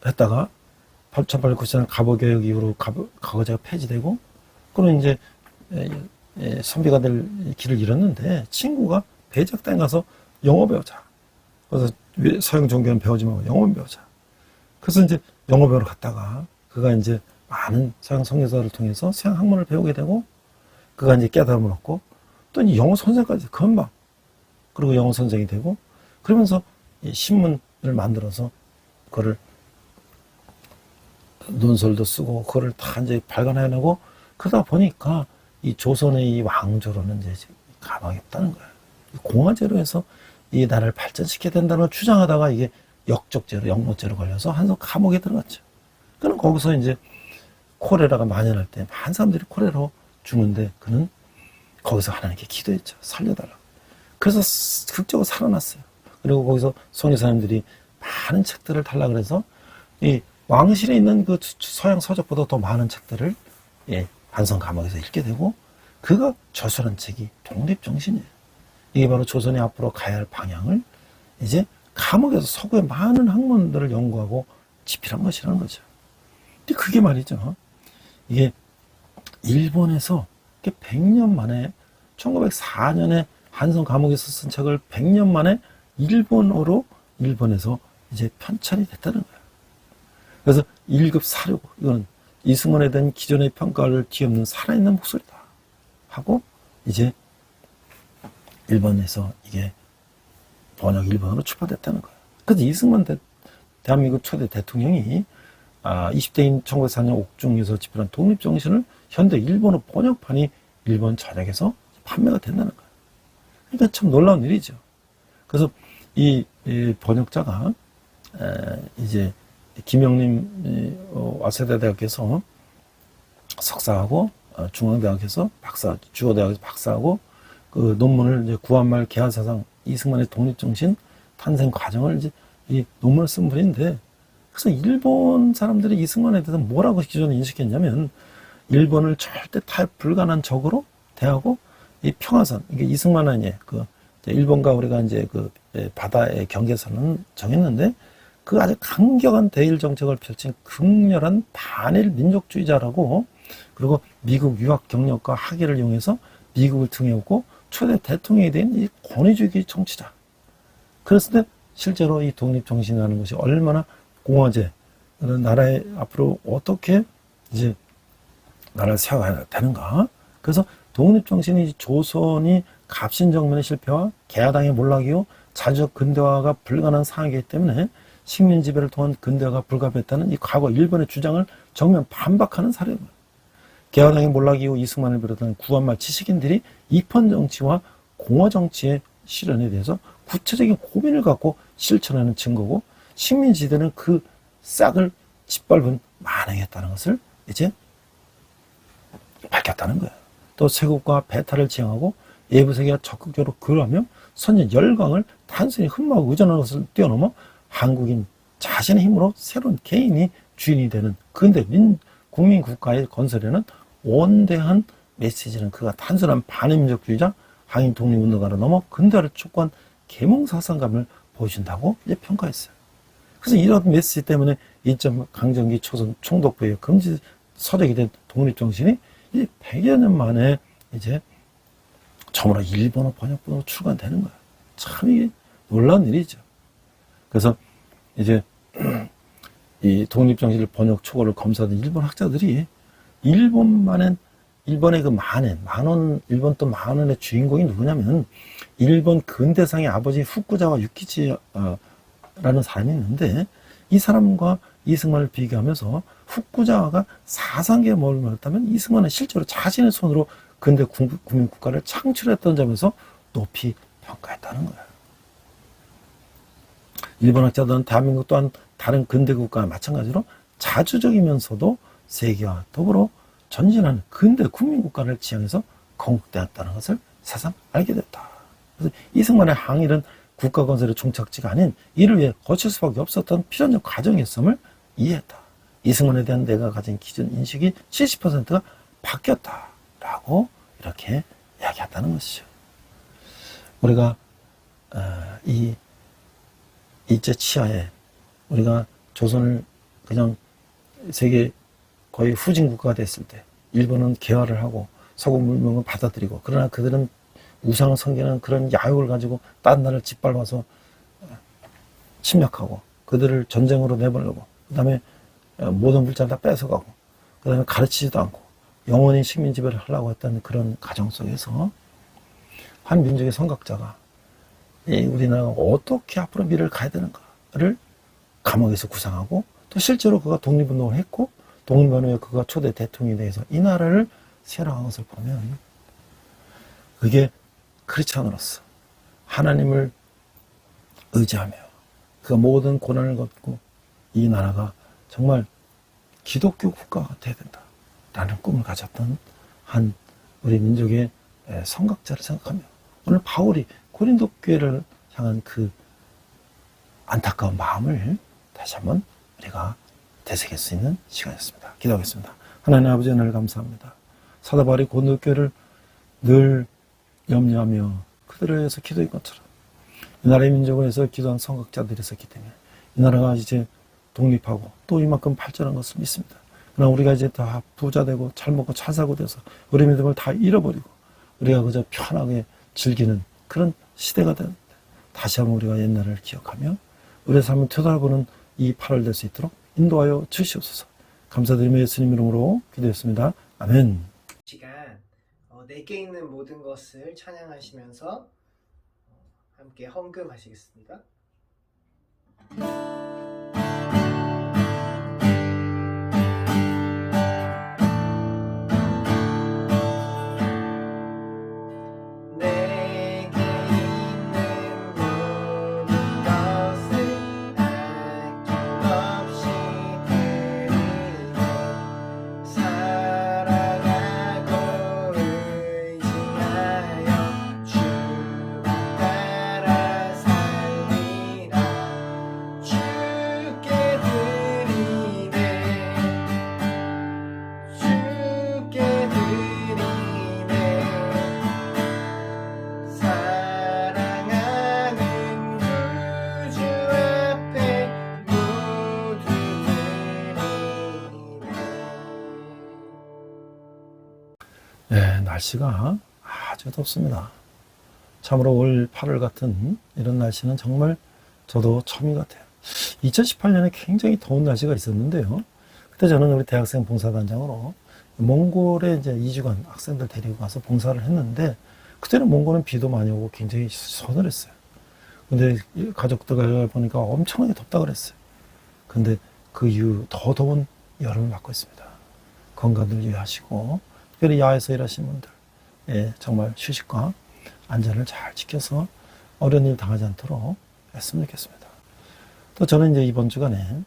했다가 1894년 갑오개혁 이후로 과거제가 폐지되고 그러면 이제 선비가 될 길을 잃었는데 친구가 대적당에 가서 영어 배우자. 그래서 서양 종교는 배우지 말고 영어 배우자. 그래서 이제 영어 배우러 갔다가 그가 이제 많은 서양 선교사를 통해서 서양 학문을 배우게 되고 그가 이제 깨달음을 얻고 또 이제 영어 선생까지 금방 그리고 영어 선생이 되고 그러면서 이 신문을 만들어서 그거를 논설도 쓰고 그거를 다 이제 발간해내고 그러다 보니까 이 조선의 이 왕조로는 이제 가망이 없다는 거예요. 공화제로 해서 이 나라를 발전시켜야 된다는 걸 주장하다가 이게 역적죄로 영모죄로 걸려서 한성 감옥에 들어갔죠. 그는 거기서 이제 콜레라가 만연할 때 많은 사람들이 콜레라로 죽는데 그는 거기서 하나님께 기도했죠. 살려달라고. 그래서 극적으로 살아났어요. 그리고 거기서 선교사님들이 많은 책들을 달라고 그래서 이 왕실에 있는 그 서양 서적보다 더 많은 책들을 한성 감옥에서 읽게 되고 그가 저술한 책이 독립정신이에요. 이게 바로 조선이 앞으로 가야 할 방향을 이제 감옥에서 서구의 많은 학문들을 연구하고 집필한 것이라는 거죠. 근데 그게 말이죠. 이게 일본에서 100년 만에 1904년에 한성 감옥에서 쓴 책을 100년 만에 일본어로 일본에서 이제 편찬이 됐다는 거예요. 그래서 1급 사료고 이거는 이승만에 대한 기존의 평가를 뒤엎는 살아있는 목소리다 하고 이제 일본에서 이게 번역 일본어로 출판됐다는 거예요. 그래서 이승만 대한민국 초대 대통령이 20대인 1904년 옥중에서 집필한 독립정신을 현대 일본어 번역판이 일본 전역에서 판매가 된다는 거예요. 그러니까 참 놀라운 일이죠. 그래서 이 번역자가 이제 김영림 와세다 대학에서 석사하고 중앙대학에서 박사, 주어대학에서 박사하고 그 논문을 이제 구한말 개화사상 이승만의 독립정신 탄생 과정을 이제 이 논문을 쓴 분인데 그래서 일본 사람들이 이승만에 대해서 뭐라고 기존에 인식했냐면 일본을 절대 타협 불가능한 적으로 대하고 이 평화선 이게 이승만은 그 일본과 우리가 이제 그 바다의 경계선은 정했는데 그 아주 강경한 대일 정책을 펼친 극렬한 반일 민족주의자라고 그리고 미국 유학 경력과 학위를 이용해서 미국을 등에오고 초대 대통령이 된 이 권위주의 정치자. 그랬을 때 실제로 이 독립정신이라는 것이 얼마나 공화제, 나라에 앞으로 어떻게 이제 나라를 세워가야 되는가. 그래서 독립정신이 조선이 갑신정변의 실패와 개화당의 몰락이요 자주적 근대화가 불가능한 상황이기 때문에 식민지배를 통한 근대화가 불가피했다는 이 과거 일본의 주장을 정면 반박하는 사례입니다. 개화당의 몰락 이후 이승만을 비롯한 구한말 지식인들이 입헌 정치와 공화 정치의 실현에 대해서 구체적인 고민을 갖고 실천하는 증거고 식민지대는 그 싹을 짓밟은 만행했다는 것을 이제 밝혔다는 거예요. 또 세국과 배탈을 지향하고 외부 세계와 적극적으로 교류하며 선진 열강을 단순히 흠모하고 의존하는 것을 뛰어넘어 한국인 자신의 힘으로 새로운 개인이 주인이 되는 근대 국민국가의 건설에는 원대한 메시지는 그가 단순한 반민족주의자 항일 독립운동가로 넘어 근대화를 촉구한 계몽사상감을 보여준다고 이제 평가했어요. 그래서 이런 메시지 때문에 인천 강점기 초선 총독부의 금지 서적이 된 독립정신이 이제 100여 년 만에 이제 처음으로 일본어 번역본으로 출간되는 거예요. 참 이게 놀라운 일이죠. 그래서 이제 이 독립정신을 번역 초고를 검사하던 일본 학자들이 일본의 그 만원, 일본 또 만원의 주인공이 누구냐면 일본 근대상의 아버지 후쿠자와 유키치라는 사람이 있는데 이 사람과 이승만을 비교하면서 후쿠자와가 사상계에 뭘 말했다면 이승만은 실제로 자신의 손으로 근대 국민국가를 창출했던 점에서 높이 평가했다는 거예요. 일본 학자들은 대한민국 또한 다른 근대 국가와 마찬가지로 자주적이면서도 세계와 더불어 전진하는 근대 국민국가를 지향해서 건국되었다는 것을 새삼 알게 됐다. 그래서 이승만의 항일은 국가 건설의 종착지가 아닌 이를 위해 거칠 수밖에 없었던 필연적 과정이었음을 이해했다. 이승만에 대한 내가 가진 기존 인식이 70%가 바뀌었다라고 이렇게 이야기했다는 것이죠. 우리가 이 일제 치하에 우리가 조선을 그냥 세계 거의 후진 국가가 됐을 때 일본은 개화를 하고 서구 문명을 받아들이고 그러나 그들은 우상을 섬기는 그런 야욕을 가지고 딴 나라를 짓밟아서 침략하고 그들을 전쟁으로 내보내고 그 다음에 모든 물자를 다 뺏어가고 그 다음에 가르치지도 않고 영원히 식민지배를 하려고 했던 그런 가정 속에서 한 민족의 선각자가 우리나라가 어떻게 앞으로 미래를 가야 되는가를 감옥에서 구상하고 또 실제로 그가 독립운동을 했고 독립운동 후에 그가 초대 대통령이 돼서 이 나라를 세워나간 것을 보면 그게 크리스찬으로서 하나님을 의지하며 그 모든 고난을 겪고 이 나라가 정말 기독교 국가가 돼야 된다라는 꿈을 가졌던 한 우리 민족의 선각자를 생각하며 오늘 바울이 고린도 교회를 향한 그 안타까운 마음을 다시 한번 우리가 되새길 수 있는 시간이었습니다. 기도하겠습니다. 하나님 아버지 은혜를 감사합니다. 사도 바울이 고린도 교회를 늘 염려하며 그들을 위해서 기도한 것처럼 이 나라의 민족을 위해서 기도한 선각자들이 있었기 때문에 이 나라가 이제 독립하고 또 이만큼 발전한 것을 믿습니다. 그러나 우리가 이제 다 부자 되고 잘 먹고 잘 살고 돼서 우리 믿음을 다 잃어버리고 우리가 그저 편하게 즐기는 그런 시대가 되는데 다시 한번 우리가 옛날을 기억하며 우리의 삶을 되돌아보는 이 8월 될 수 있도록 인도하여 주시옵소서. 감사드리며 예수님 이름으로 기도했습니다. 아멘. 시간 내게 있는 모든 것을 찬양하시면서 함께 헌금하시겠습니다. 네, 날씨가 아주 덥습니다. 참으로 올 8월 같은 이런 날씨는 정말 저도 처음인 것 같아요. 2018년에 굉장히 더운 날씨가 있었는데요. 그때 저는 우리 대학생 봉사단장으로 몽골에 이제 2주간 학생들 데리고 가서 봉사를 했는데 그때는 몽골은 비도 많이 오고 굉장히 서늘했어요. 근데 가족들 보니까 엄청나게 덥다 그랬어요. 근데 그 이후 더 더운 여름을 맞고 있습니다. 건강들 유의하시고 특별히 야외에서 일하시는 분들 정말 휴식과 안전을 잘 지켜서 어려운 일 당하지 않도록 했으면 좋겠습니다. 또 저는 이제 이번 주간에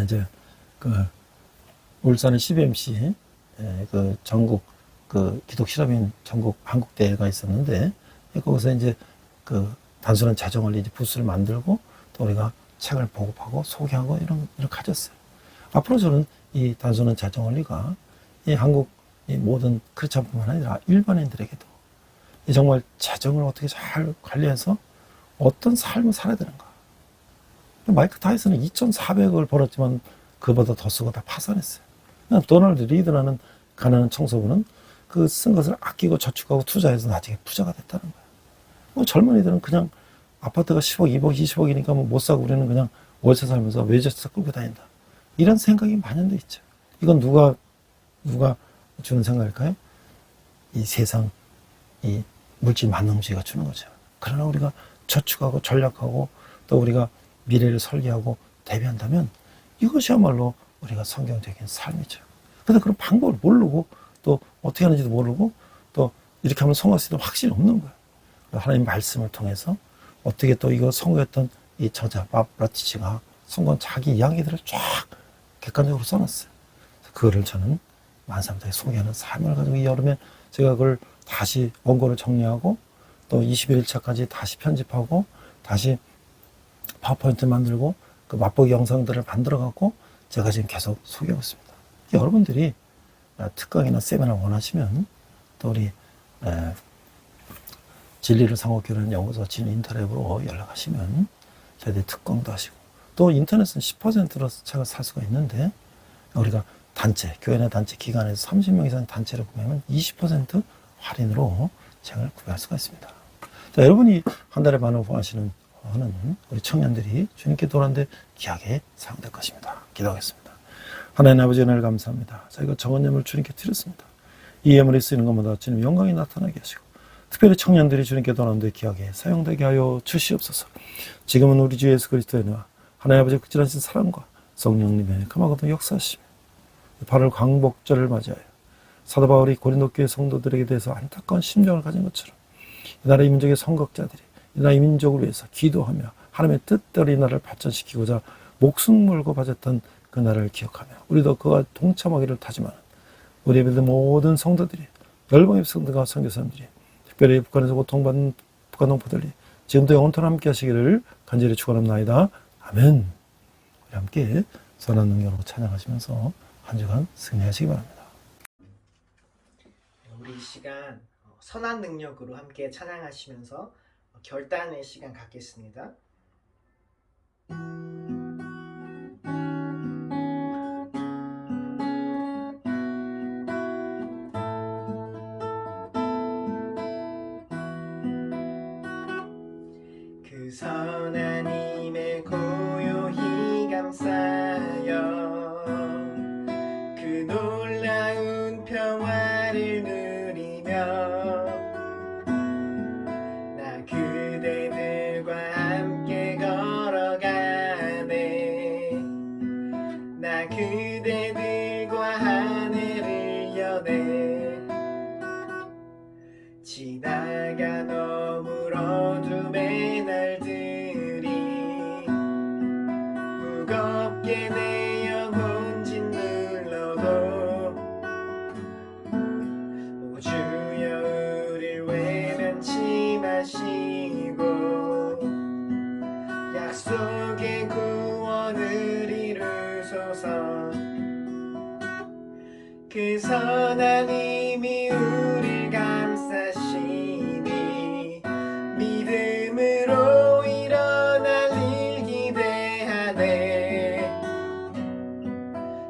이제 그 울산의 CBMC 그 전국 그 기독실험인 전국 한국대회가 있었는데 거기서 이제 그 단순한 자정원리 이제 부스를 만들고 또 우리가 책을 보급하고 소개하고 이런 일을 가졌어요. 앞으로 저는 이 단순한 자정원리가 이 한국 이 모든 크리스찬뿐만 아니라 일반인들에게도 이 정말 재정을 어떻게 잘 관리해서 어떤 삶을 살아야 되는가. 마이크 타이슨은 2,400억을 벌었지만 그보다 더 쓰고 다 파산했어요. 도널드 리드라는 가난한 청소부는 그 쓴 것을 아끼고 저축하고 투자해서 나중에 부자가 됐다는 거예요. 뭐 젊은이들은 그냥 아파트가 10억, 2억, 20억이니까 뭐 못 사고 우리는 그냥 월세 살면서 외제차 끌고 다닌다. 이런 생각이 만연돼 있죠. 이건 누가 주는 생각일까요? 이 세상, 이 물질 만능주의가 주는 거죠. 그러나 우리가 저축하고 전략하고 또 우리가 미래를 설계하고 대비한다면 이것이야말로 우리가 성경적인 삶이죠. 그런데 그런 방법을 모르고 또 어떻게 하는지도 모르고 또 이렇게 하면 성공할 수 있는 확신이 없는 거예요. 하나님 말씀을 통해서 어떻게 또 이거 선거했던 이 저자 마브라티치가 선거한 자기 이야기들을 쫙 객관적으로 써놨어요. 그거를 저는 많은 사람들에게 소개하는 삶을 가지고 이 여름에 제가 그걸 다시 원고를 정리하고 또 21일차까지 다시 편집하고 다시 파워포인트 만들고 그 맛보기 영상들을 만들어갖고 제가 지금 계속 소개하고 있습니다. 여러분들이 특강이나 세미나 원하시면 또 우리 진리를 상호교련 연구소 진인터랩으로 연락하시면 저희들이 특강도 하시고 또 인터넷은 10%로 책을 살 수가 있는데 우리가 단체, 교회 내 단체 기관에서 30명 이상 단체를 보면 20% 할인으로 생을 구할 수가 있습니다. 자, 여러분이 한 달에 반응하시는 우리 청년들이 주님께 돌아오는데 귀하게 사용될 것입니다. 기도하겠습니다. 하나님 아버지 은혜를 감사합니다. 저희가 적은 예물을 주님께 드렸습니다. 이 예물이 쓰이는 것마다 주님 영광이 나타나게 하시고 특별히 청년들이 주님께 돌아오는데 귀하게 사용되게 하여 주시옵소서. 지금은 우리 주 예수 그리스도의 은혜와 하나님 아버지의 극진하신 사랑과 성령님의 감화가 역사하시며 8월 광복절을 맞이하여 사도 바울이 고린도 교회 성도들에게 대해서 안타까운 심정을 가진 것처럼 이 나라의 민족의 선각자들이 이 나라의 민족을 위해서 기도하며 하나님의 뜻대로 이 나라를 발전시키고자 목숨 걸고 바쳤던 그 나라를 기억하며 우리도 그와 동참하기를 다짐하는 우리 예배드 모든 성도들이 열방의 성도가 선교사님들이 특별히 북한에서 고통받는 북한 동포들이 지금도 영원토록 함께 하시기를 간절히 축원합니다. 아멘. 우리 함께 선한 능력으로 찬양하시면서 한 주간 승리하시기 바랍니다. 우리 이 시간 선한 능력으로 함께 찬양하시면서 결단의 시간 갖겠습니다. 그 선한 힘에 고요히 감싸여 그 놀라운 평화를 누리며 나 그대들과 함께 걸어가네. 나 그대들과 하늘을 여네. 지나가 너물 어둠의 날들이 무겁게 내 영혼 짓눌러도 오 주여 우릴 외면치 마시고 약속의 구원을 이루소서. 그 선한 힘이 우릴 감싸시니 믿음으로 일어날 일 기대하네.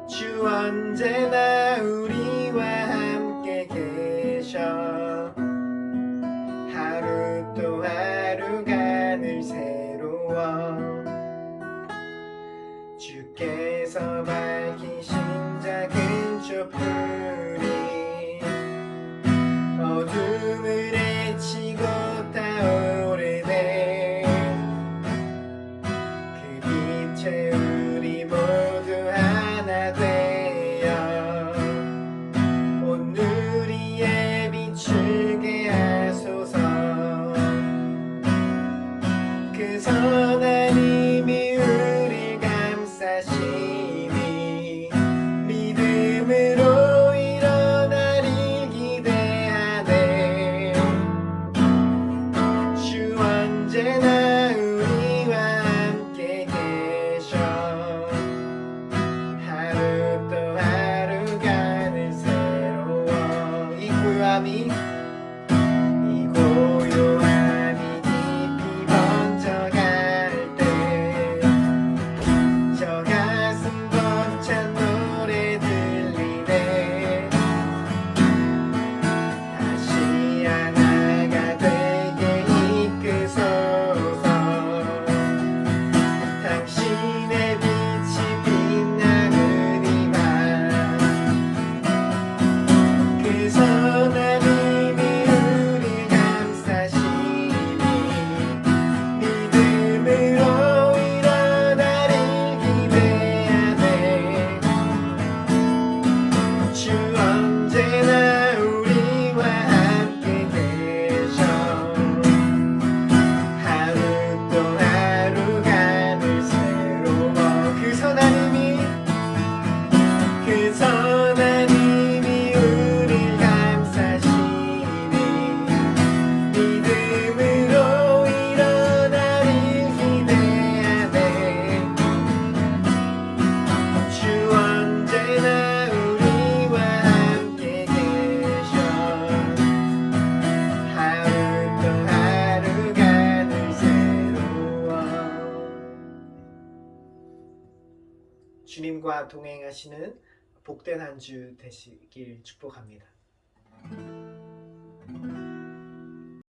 주 언제나 우리와 함께 계셔. 하루 또 하루가 늘 새로워. 주께서 밝히신 작은 촛불이 어둠을 헤치고 타오르네. 그 빛에 우리 모두 하나 되어 온 누리에 비추게 하소서. 그 선한 힘이 우릴 감싸시니 믿음으로 일어날 일 기대하네. 주 언제나 우리와 함께 계셔. 하루 또 하루가 늘 새로워. 이 고요함이 깊이 번져갈 때 저 가슴 벅찬 노래 들리네. 다시 하나가 되게 이끄소서. 당신의 빛이 빛나는 이 밤 그 선한 힘이 우릴 감싸시니 믿음으로 일어날 일 기대하네. 주 언제나 우리와 함께 계셔. 하루 또 하루가 늘 새로워. 그 선한 힘이 우릴 감싸시니 믿음으로 일어날 일 기대하네. 주 언제나 우리와 함께 계셔. 하루 또 하루가 늘 새로워. 주님과 동행하시는 복된 한 주 되시길 축복합니다.